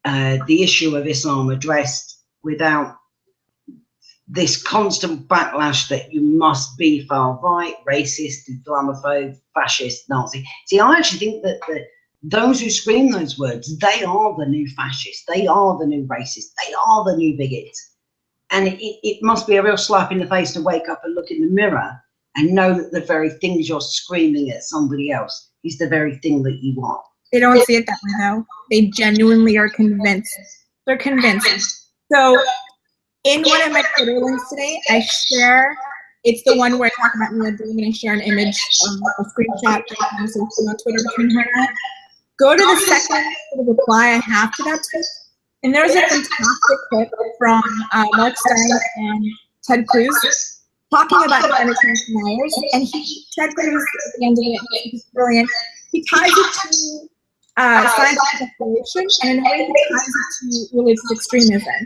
the issue of Islam addressed without this constant backlash that you must be far right, racist, Islamophobe, fascist, Nazi? See, I actually think that those who scream those words, they are the new fascists, they are the new racists, they are the new bigots. And it must be a real slap in the face to wake up and look in the mirror and know that the very things you're screaming at somebody else is the very thing that you want. They don't see it that way, though. They genuinely are convinced. They're convinced. So in one of my Twitter links today, I share, it's the one where I talk about Mia doing, and I share an image of a screenshot of a conversation on Twitter between her and I. Go to the second sort of reply I have to that tweet, and there's a fantastic clip from Mark Stein and Ted Cruz talking about climate change deniers, and Ted Cruz at the end of it, he's brilliant. He ties it to scientific exploration, and in a way he ties it to religious extremism.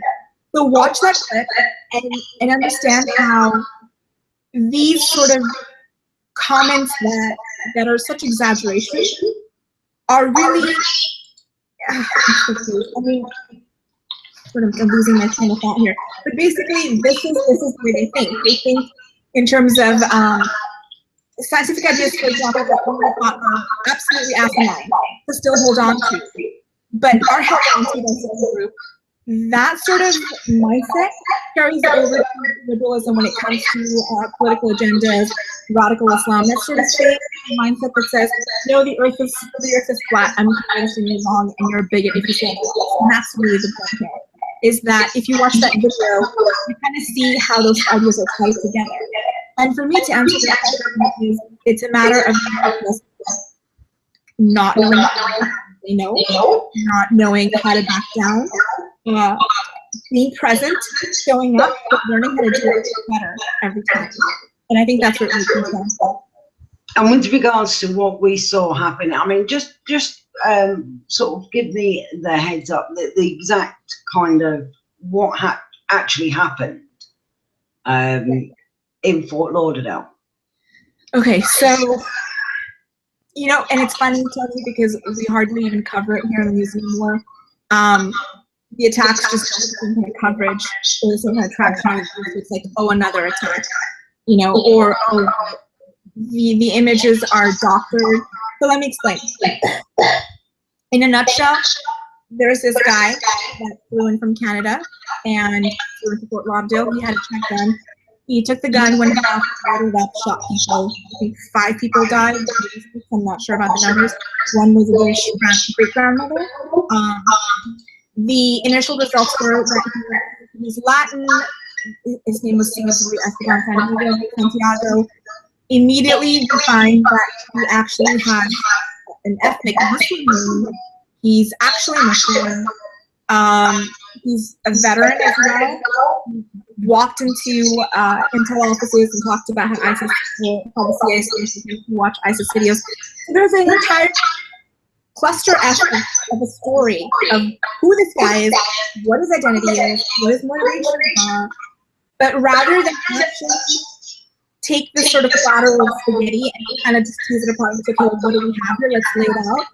So watch that clip and understand how these sort of comments that are such exaggeration are really, I mean, I'm losing my train of thought here. But basically, this is the way they think. They think in terms of scientific ideas, for example, that we thought are absolutely asinine to still hold on to, but are held on to by some group. That sort of mindset carries over to liberalism when it comes to political agendas, radical Islam. That sort of same mindset that says, no, the earth is flat, I'm convinced and you're wrong, and you're a bigot if you say that. And that's really the point here, is that if you watch that video, you kind of see how those ideas are tied together. And for me to answer that question, it's a matter of not knowing not knowing how to back down, being present, showing up, but learning how to do it better every time. And I think that's what we can do. And with regards to what we saw happen, I mean, just sort of give me the heads up, the exact kind of what actually happened in Fort Lauderdale. Okay, so, you know, and it's funny, Tony, because we hardly even cover it here in the news anymore. the attacks just don't have coverage or the same kind of traction. It's like, oh, another attack, you know, or oh, the images are doctored. So let me explain. In a nutshell, there's this guy that flew in from Canada and flew into Fort Lauderdale. He had a check gun. He took the gun, went off, loaded up, shot people. I think 5 people died. I'm not sure about the numbers. One was a British great-grandmother. The initial results were that he was Latin. His name was Santiago. Immediately we find that he actually had an ethnic Muslim name. He's actually Muslim. He's a veteran as well. He walked into intel offices and talked about how ISIS, how the CIA stations to watch ISIS videos. So there's an entire cluster of a story of who this guy is, what his identity is, what his motivations are. But rather than actually take this sort of platter of spaghetti and kind of just tease it apart and say, okay, well, what do we have here? Let's lay it out.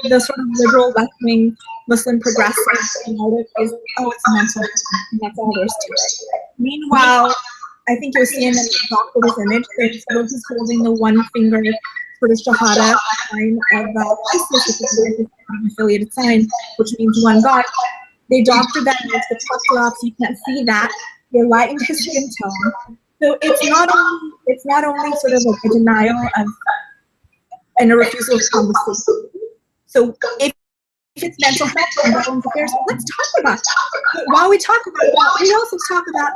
The sort of liberal, left-wing, Muslim progressive narrative is, oh, it's mental. And that's all there's to it. Meanwhile, I think you'll see in the doctor this image, there's he's holding the one finger sort of shahada sign of ISIS, which is an affiliated sign, which means one God. They doctored that image, the top off, so you can't see that. They lightened his skin tone. So it's not only sort of like a denial of and a refusal of conversation. So if it's mental health and veterans affairs, let's talk about that. But while we talk about that, we also talk about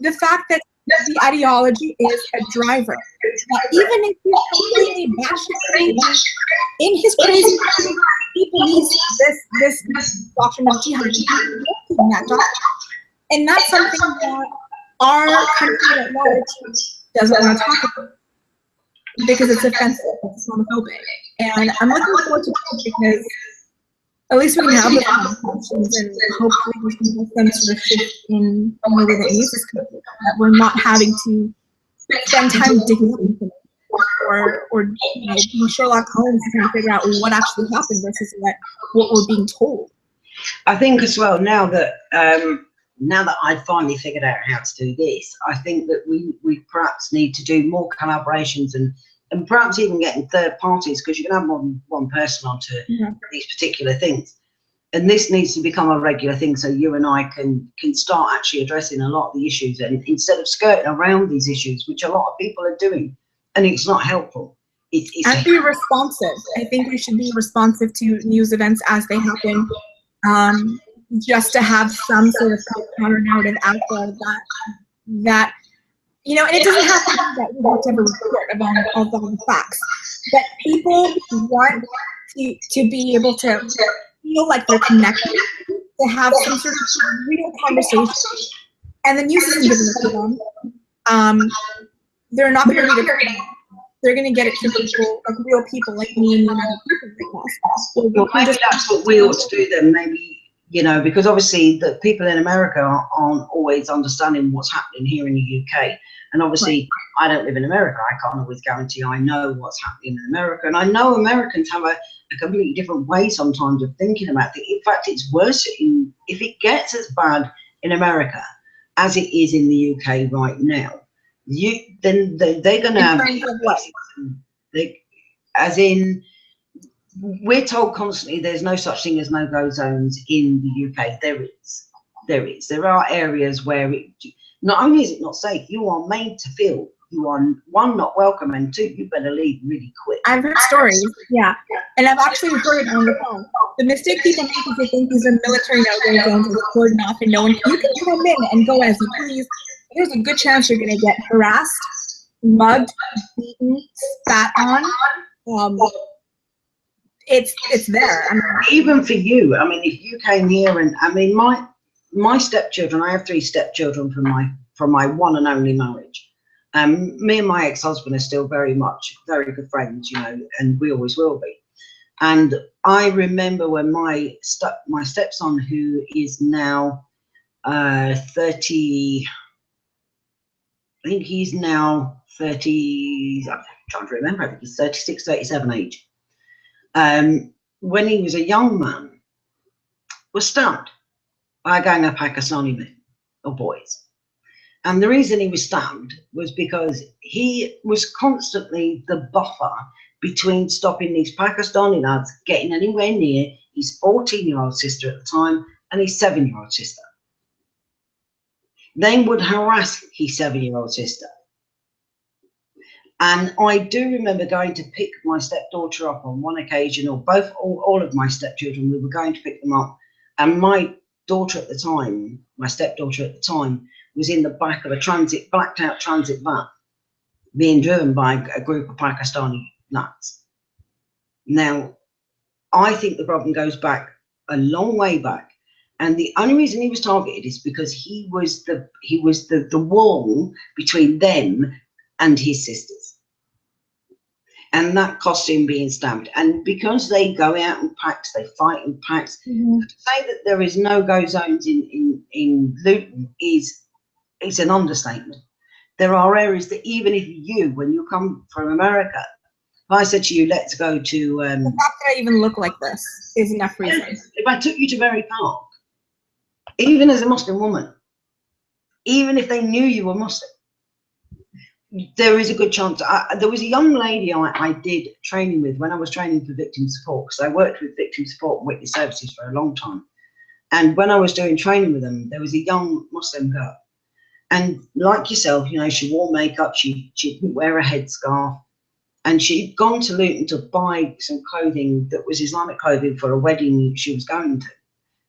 the fact that the ideology is a driver. That even if he's completely batshit crazy, in his crazy mind, he believes this doctrine of jihad. He's in that doctrine. And that's something that our country at large doesn't want to talk about because it's offensive, it's Islamophobic. And I'm looking forward to it because at least we can have the conversations and hopefully we can help them sort of shift in the way that needs this country. That we're not having to spend time digging up information or you know, being Sherlock Holmes trying to figure out what actually happened versus what we're being told. I think as well, now that I've finally figured out how to do this, I think that we perhaps need to do more collaborations and perhaps even getting third parties, because you can have more than one person onto these particular things. And this needs to become a regular thing so you and I can start actually addressing a lot of the issues, and instead of skirting around these issues, which a lot of people are doing, and it's not helpful. And be responsive. I think we should be responsive to news events as they happen. Just to have some sort of counter narrative out there that you know, and it doesn't have to be that we have to have a report of all the facts, but people want to be able to feel like they're connected, to have some sort of real conversation, and the news isn't giving it to them. They're not going to read it. They're going to get it to people, like real people like me and you and other people like us. Well, maybe that's what we ought to do then, maybe. You know, because obviously the people in America aren't always understanding what's happening here in the UK. And obviously, I don't live in America. I can't always guarantee I know what's happening in America. And I know Americans have a completely different way sometimes of thinking about things. In fact, it's worse if it gets as bad in America as it is in the UK right now. Then they're going to have, as in, we're told constantly there's no such thing as no-go zones in the UK. There is. There are areas where not only is it not safe, you are made to feel you are, one, not welcome, and two, you better leave really quick. I've heard stories, yeah. And I've actually heard on the phone. The mistake people make is they think these are military no-go zones and cordoned off and no one, you can come in and go as you please. There's a good chance you're going to get harassed, mugged, beaten, spat on. It's there. I mean, even for you, I mean, if you came here and, I mean, my stepchildren, I have 3 stepchildren from my one and only marriage. Me and my ex-husband are still very good friends, you know, and we always will be. And I remember when my stepson, who is now 30, I think he's now 30, I'm trying to remember, I think he's 36, 37 age. When he was a young man, was stabbed by a gang of Pakistani men or boys. And the reason he was stabbed was because he was constantly the buffer between stopping these Pakistani lads getting anywhere near his 14-year-old sister at the time and his 7-year-old sister. They would harass his 7-year-old sister. And I do remember going to pick my stepdaughter up on one occasion, or both, all of my stepchildren, we were going to pick them up. And my daughter at the time, my stepdaughter at the time, was in the back of a blacked out transit van being driven by a group of Pakistani nuts. Now, I think the problem goes back a long way back. And the only reason he was targeted is because he was the wall between them and his sisters. And that cost him being stabbed. And because they go out in packs, they fight in packs. To say that there is no-go zones in Luton is an understatement. There are areas that even if you, when you come from America, if I said to you, let's go to... the fact that I even look like this is enough reason. If I took you to Berry Park, even as a Muslim woman, even if they knew you were Muslim, there is a good chance. There was a young lady I did training with when I was training for victim support, because I worked with victim support and witness services for a long time. And when I was doing training with them, there was a young Muslim girl. And like yourself, you know, she wore makeup, she didn't wear a headscarf. And she'd gone to Luton to buy some clothing that was Islamic clothing for a wedding she was going to.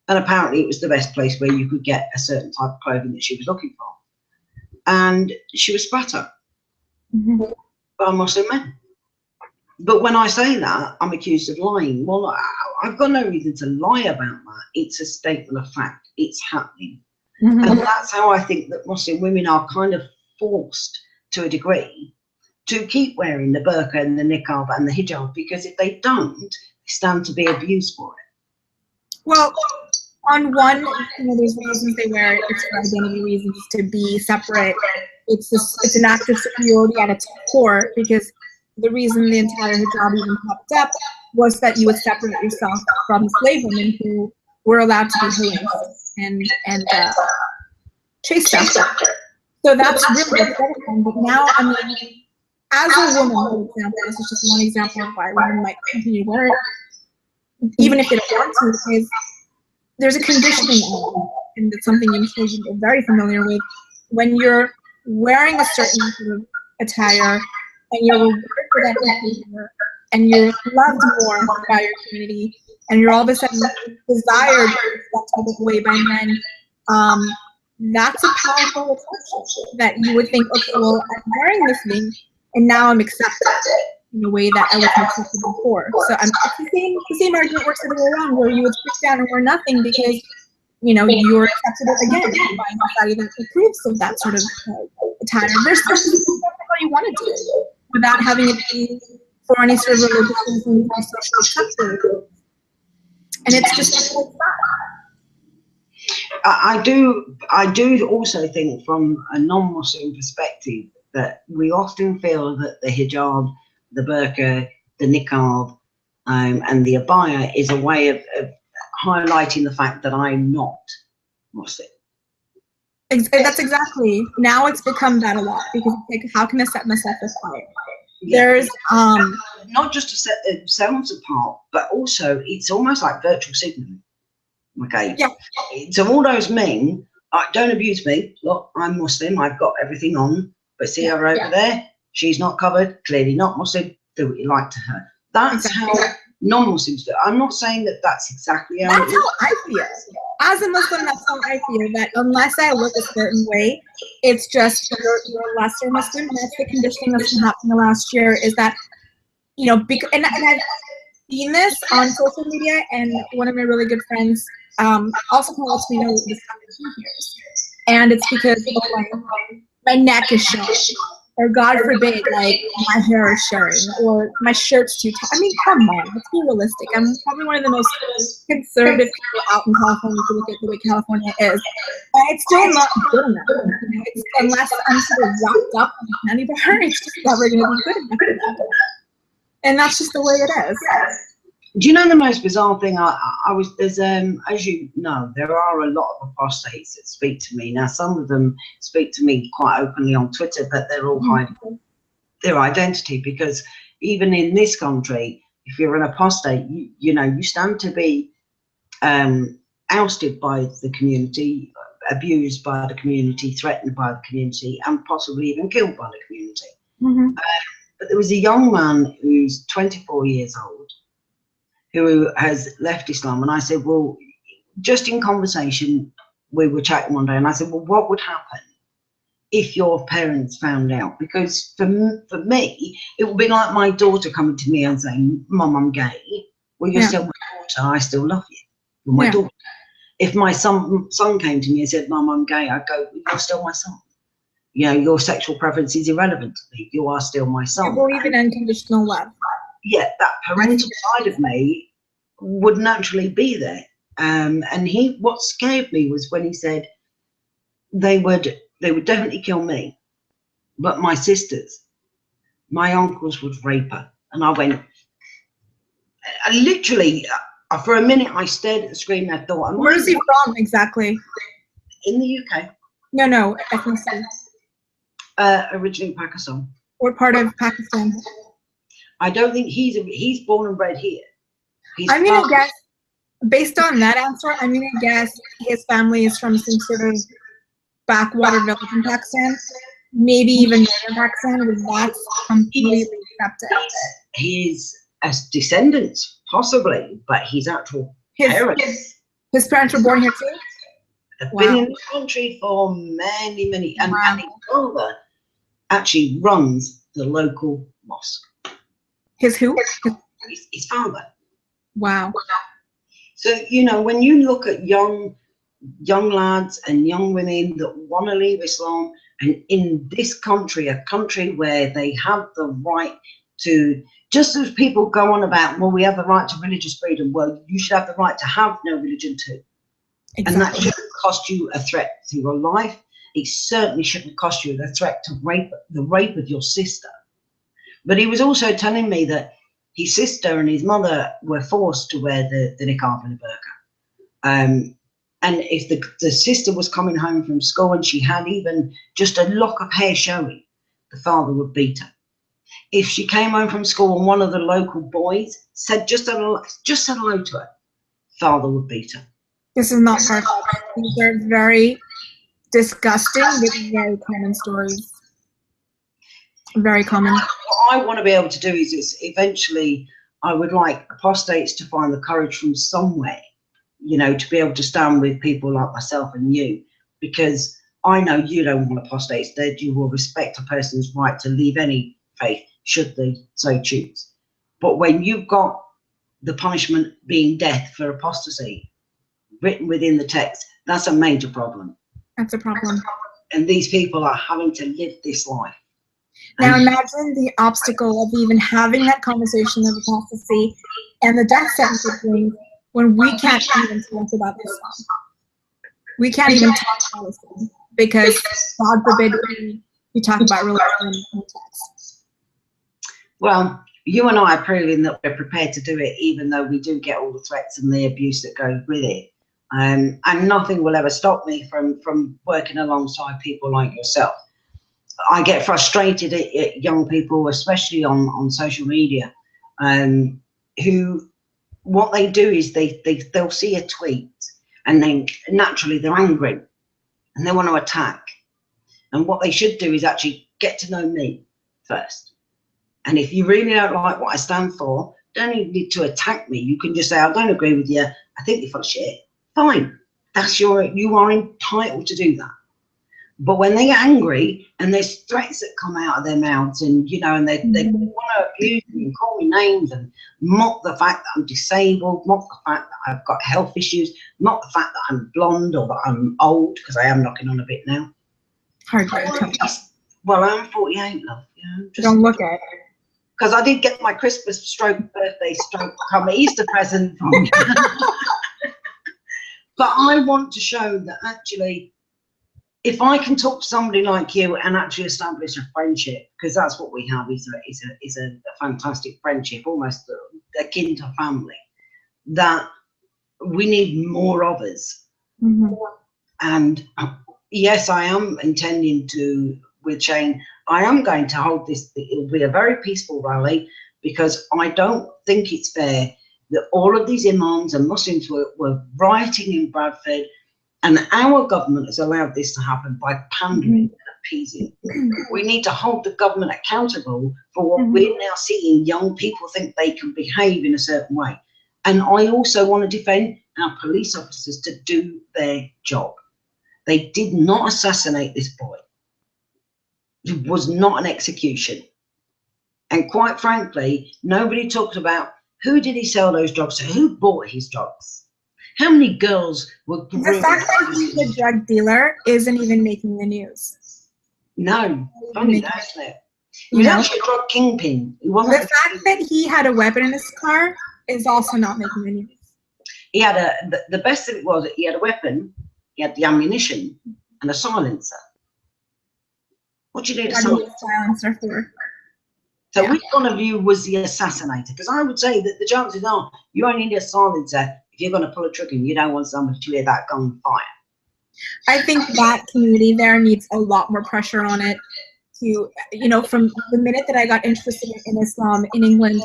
And apparently it was the best place where you could get a certain type of clothing that she was looking for. And she was spat at by Muslim men. But when I say that, I'm accused of lying. Well, I've got no reason to lie about that. It's a statement of fact. It's happening. And that's how I think that Muslim women are kind of forced to a degree to keep wearing the burqa and the niqab and the hijab, because if they don't, they stand to be abused for it. Well, on one, you know, there's reasons they wear it. It's for identity reasons, to be separate. It's an act of superiority at its core, because the reason the entire hijab even popped up was that you would separate yourself from slave women who were allowed to be harassed and chased after. So that's really the problem. But now, I mean, as a woman, for example, this is just one example of why women might continue to wear it, even if they don't want to, is there's a conditioning element, and it's something I'm sure you're very familiar with. When you're wearing a certain sort of attire and you're rewarded for that behavior and you're loved more by your community and you're all of a sudden desired that type of way by men, that's a powerful attraction that you would think, okay, well, I'm wearing this thing and now I'm accepted in a way that I wasn't accepted before. So the same argument works the other way around, where you would sit down and wear nothing because, you know, you're accepted again by society that approves of that sort of attire. There's what you want to do without having it be for any sort of religious reason or social acceptance. And it's just like that. I do also think, from a non-Muslim perspective, that we often feel that the hijab, the burqa, the niqab, and the abaya is a way of highlighting the fact that I'm not Muslim. That's exactly. Now it's become that a lot, because it's like, how can I set myself apart? There's not just to set themselves apart, but also it's almost like virtual signaling. Okay. Yeah. So all those men, don't abuse me. Look, I'm Muslim. I've got everything on. But see her over there? She's not covered. Clearly not Muslim. Do what you like to her. That's how non-Muslims do. I'm not saying that that's exactly how. That's how I feel. As a Muslim, that's how I feel. That unless I look a certain way, it's just you're a lesser Muslim. And that's the conditioning that's been happening the last year. Is that, you know, and I've seen this on social media, and one of my really good friends also kind of lets me know this happened he hears, and it's because my neck is showing, or God forbid, like my hair is showing, or my shirt's too tight. I mean, come on, let's be realistic. I'm probably one of the most conservative people out in California if you look at the way California is. And it's still not good enough. You know, unless I'm sort of wrapped up in a candy bar, it's just never going to be good enough. And that's just the way it is. Do you know the most bizarre thing? There's as you know, there are a lot of apostates that speak to me. Now some of them speak to me quite openly on Twitter, but they're all hiding their identity, because even in this country, if you're an apostate, you know, you stand to be ousted by the community, abused by the community, threatened by the community, and possibly even killed by the community. But there was a young man who's 24 years old who has left Islam, and I said, well, just in conversation, we were chatting one day, and I said, well, what would happen if your parents found out? Because for me, it would be like my daughter coming to me and saying, Mum, I'm gay. Well, you're still my daughter. I still love you. You're my daughter. If my son came to me and said, Mum, I'm gay, I'd go, you're still my son. You know, your sexual preference is irrelevant to me. You are still my son. You believe in unconditional love. Yeah, that parental side of me would naturally be there. And what scared me was when he said they would definitely kill me, but my sisters, my uncles would rape her. And I went, I literally, for a minute, I stared at the screen and I thought, where is he from exactly? In the UK. No, ethnicity. Originally Pakistan. What part of Pakistan? I don't think he's born and bred here. I'm gonna guess, based on that answer, I'm gonna guess his family is from some sort of backwater village in Pakistan, maybe even northern Pakistan, where that's completely accepted. His descendants, possibly, but his actual parents. His parents were born here too? Have been in the country for many, and his father actually runs the local mosque. His who? His father. Wow. So, you know, when you look at young lads and young women that want to leave Islam, and in this country, a country where they have the right to, just as people go on about, well, we have the right to religious freedom, well, you should have the right to have no religion too. Exactly. And that shouldn't cost you a threat to your life. It certainly shouldn't cost you the threat to the rape of your sister. But he was also telling me that his sister and his mother were forced to wear the niqab and the burqa. And if the sister was coming home from school and she had even just a lock of hair showing, the father would beat her. If she came home from school and one of the local boys said just said hello to her, father would beat her. This is not perfect. These are very disgusting, but very common stories. Very common. What I want to be able to do is eventually I would like apostates to find the courage from somewhere, you know, to be able to stand with people like myself and you, because I know you don't want apostates, that you will respect a person's right to leave any faith should they so choose. But when you've got the punishment being death for apostasy written within the text, that's a major problem. That's a problem. And these people are having to live this life. Now imagine the obstacle of even having that conversation of apostasy and the death sentence when we can't even talk about Islam. We can't even talk about Islam because, God forbid, we talk about religion in context. Well, you and I are proving that we're prepared to do it, even though we do get all the threats and the abuse that goes with it. And nothing will ever stop me from working alongside people like yourself. I get frustrated at young people, especially on social media, who what they do is they'll see a tweet and then naturally they're angry and they want to attack. And what they should do is actually get to know me first. And if you really don't like what I stand for, don't even need to attack me. You can just say, I don't agree with you. I think you're full of shit. Fine. You are entitled to do that. But when they get angry and there's threats that come out of their mouths and, you know, and they want to abuse me and call me names and mock the fact that I'm disabled, mock the fact that I've got health issues, mock the fact that I'm blonde or that I'm old, because I am knocking on a bit now. Well, I'm 48, love. You know, don't look at it. Because I did get my Christmas stroke birthday stroke come Easter present from you. But I want to show that actually, if I can talk to somebody like you and actually establish a friendship, because that's what we have, is a fantastic friendship, almost akin to family, that we need more of us. And yes, I am intending to, with Shane, I am going to hold this, it'll be a very peaceful rally, because I don't think it's fair that all of these imams and Muslims were rioting in Bradford, and our government has allowed this to happen by pandering and appeasing. We need to hold the government accountable for what we're now seeing young people think they can behave in a certain way. And I also want to defend our police officers to do their job. They did not assassinate this boy. It was not an execution. And quite frankly, nobody talks about who did he sell those drugs to, who bought his drugs, how many girls were groomed. The fact that he's a drug dealer isn't even making the news. No, funny that, isn't it? He was actually a drug kingpin. He wasn't. The fact that he had a weapon in his car is also not making the news. He had the best of it was that he had a weapon, he had the ammunition, and a silencer. What do you need a silencer for? So which one of you was the assassinator? Because I would say that the chances are you only need a silencer if you're going to pull a trigger and you don't want somebody to hear that gun fire. I think that community there needs a lot more pressure on it. To, you know, from the minute that I got interested in Islam in England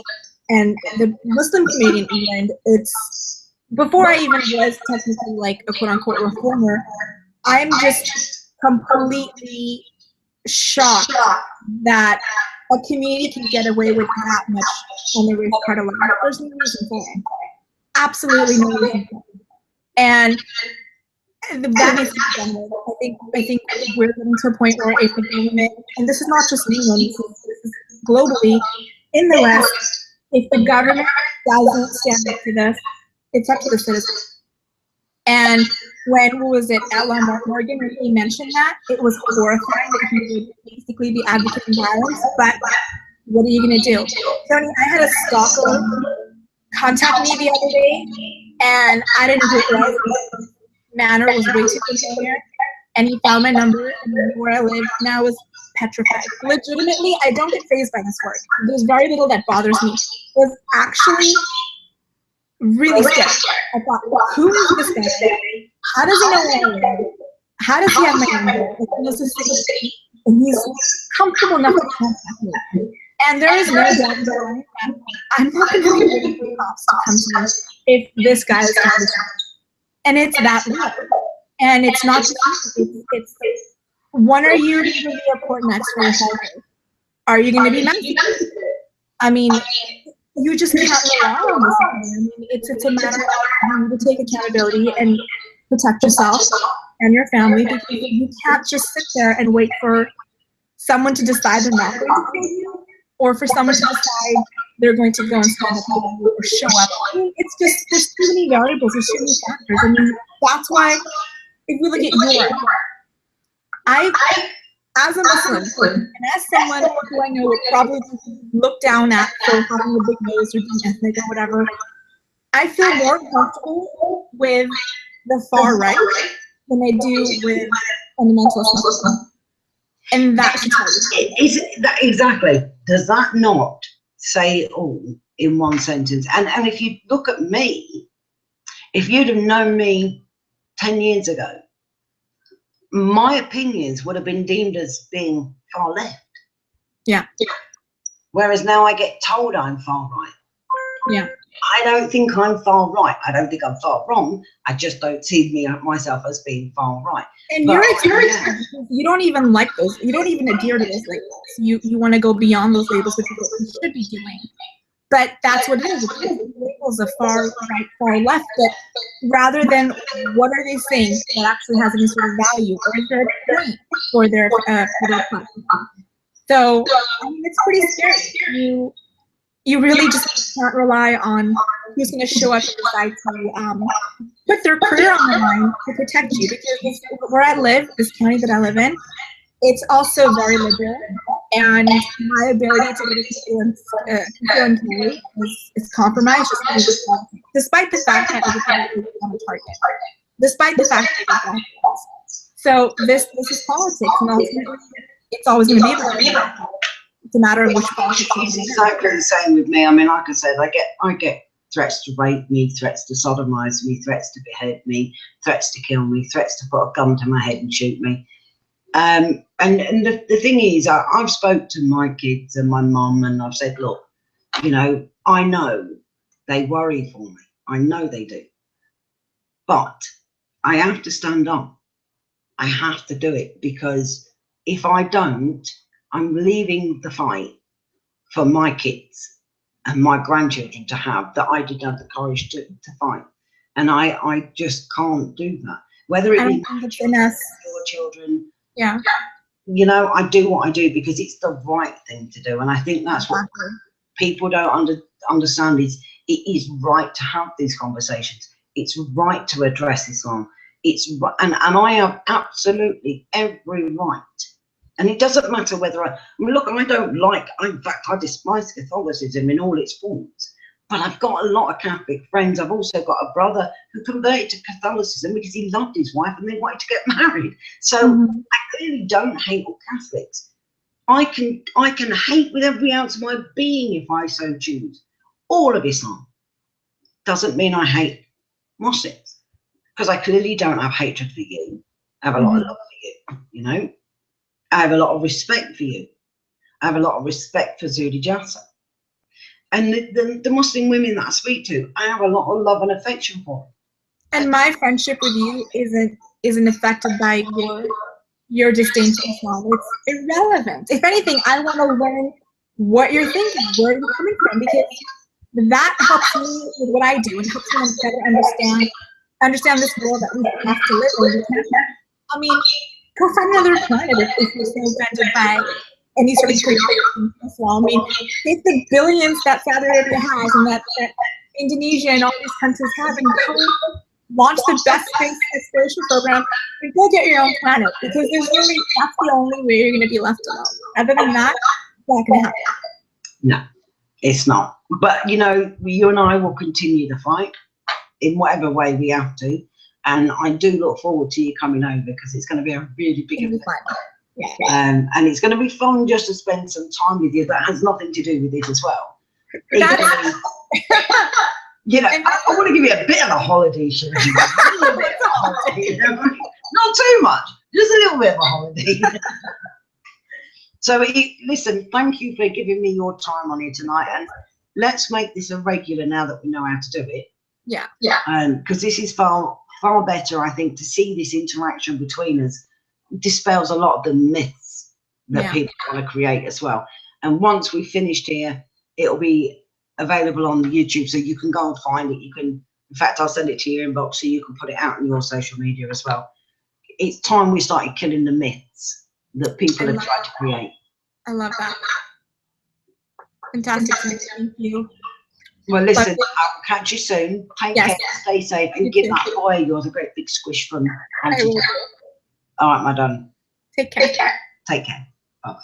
and the Muslim community in England, it's before I even was technically like a quote unquote reformer, I'm just completely shocked that a community can get away with that much on the race card alone. There's no reason for it. Absolutely no reason for it. And that needs to be done with. I think we're getting to a point where if the government, and this is not just in England, this is globally in the West, if the government doesn't stand up to this, it's up to the citizens. And when was it Ella Morgan, when he mentioned that, it was horrifying that he would basically be advocating violence. But what are you going to do? Tony, I had a stalker contact me the other day, and I didn't know who it was. Manner was way too familiar, and he found my number and knew where I lived, and I was petrified. Legitimately, I don't get fazed by this work. There's very little that bothers me. It was actually really scary. I thought, who is this guy? How does he know where I live? How does he have my number? And he's comfortable enough to contact me. And there is no doubt in my mind that I'm not going to be waiting for cops to come to me if this guy is doing this. And it's that low. And it's not just it's when are you going to be a report next for your health? Are you going to be massive? I mean, you just can't rely on this. I mean, it's a matter of you need to take accountability and protect yourself and your family, because you can't just sit there and wait for someone to decide they're not going to kill you, or for someone to decide they're going to go and stand up for you or show up. I mean, it's just, there's too many variables, there's too many factors. I mean, that's why if we look at your, as a Muslim, and as someone who I know would probably look down at for having a big nose or being ethnic or whatever, I feel more comfortable with the far right than I do with fundamentalist Muslims. And that should tell you. Is that exactly? Does that not say it all in one sentence? And if you look at me, if you'd have known me 10 years ago, my opinions would have been deemed as being far left. Yeah. Whereas now I get told I'm far right. Yeah. I don't think I'm far right. I don't think I'm far wrong. I just don't see myself as being far right. And your experience, you don't even like those. You don't even adhere to those labels. You want to go beyond those labels, which is what you should be doing. But that's what it is. Labels of far right, far left. But rather than what are they saying that actually has any sort of value, or is there a point for their platform? So I mean, it's pretty scary. You really just can't rely on who's going to show up and decide to put their career on the line to protect you. Because where I live, this county that I live in, it's also very liberal, and my ability to get a conceal carry is compromised just because of politics, despite the fact that everybody is on a target. Despite the fact that so this is politics, and ultimately it's always going to be about politics. It's a matter of which politics. It's exactly the same with me. I mean, like I said, I get threats to rape me, threats to sodomize me, threats to behead me, threats to kill me, threats to put a gun to my head and shoot me. And the thing is, I've spoke to my kids and my mum, and I've said, look, you know, I know they worry for me. I know they do. But I have to stand up. I have to do it, because if I don't, I'm leaving the fight for my kids and my grandchildren to have, that I didn't have the courage to fight. And I just can't do that. Whether it be your children, yeah, you know, I do what I do because it's the right thing to do. And I think that's what people don't understand is it is right to have these conversations. It's right to address Islam. It's right, and I have absolutely every right. And it doesn't matter whether I mean, look, in fact, I despise Catholicism in all its forms. But I've got a lot of Catholic friends. I've also got a brother who converted to Catholicism because he loved his wife and they wanted to get married. So I clearly don't hate all Catholics. I can hate with every ounce of my being, if I so choose, all of Islam. Doesn't mean I hate Muslims, because I clearly don't have hatred for you. I have a lot of love for you, you know. I have a lot of respect for you. I have a lot of respect for Zudi Jassa. And the Muslim women that I speak to, I have a lot of love and affection for. And my friendship with you isn't affected by your disdain for Islam. It's irrelevant. If anything, I want to learn what you're thinking, where you're coming from, because that helps me with what I do and helps me better understand this world that we have to live in. I mean, go find another planet if you're so offended by any sort of creation in Islam. I mean, take the billions that Saudi Arabia has and that Indonesia and all these countries have, and go launch the best space exploration program and go get your own planet, because that's the only way you're going to be left alone. Other than that, it's not going to happen. No, it's not. But, you know, you and I will continue the fight in whatever way we have to. And I do look forward to you coming over, because it's going to be a really big event. Yeah. And it's going to be fun just to spend some time with you. That has nothing to do with it as well. You know, I want to give you a bit of a holiday, Shireen. Not too much, just a little bit of a holiday. So, listen, thank you for giving me your time on here tonight, and let's make this a regular now that we know how to do it. Yeah. Because this is far better, I think, to see this interaction between us. Dispels a lot of the myths that people want to create as well. And once we've finished here, it'll be available on YouTube, so you can go and find it. You can, in fact, I'll send it to your inbox so you can put it out on your social media as well. It's time we started killing the myths that people have tried to create. I love that. Fantastic. Thank you. Well, listen, I'll catch you soon. Take care, stay safe, and give that boy of yours a great big squish from Auntie. All right, my darling. Take care. Take care. Bye-bye.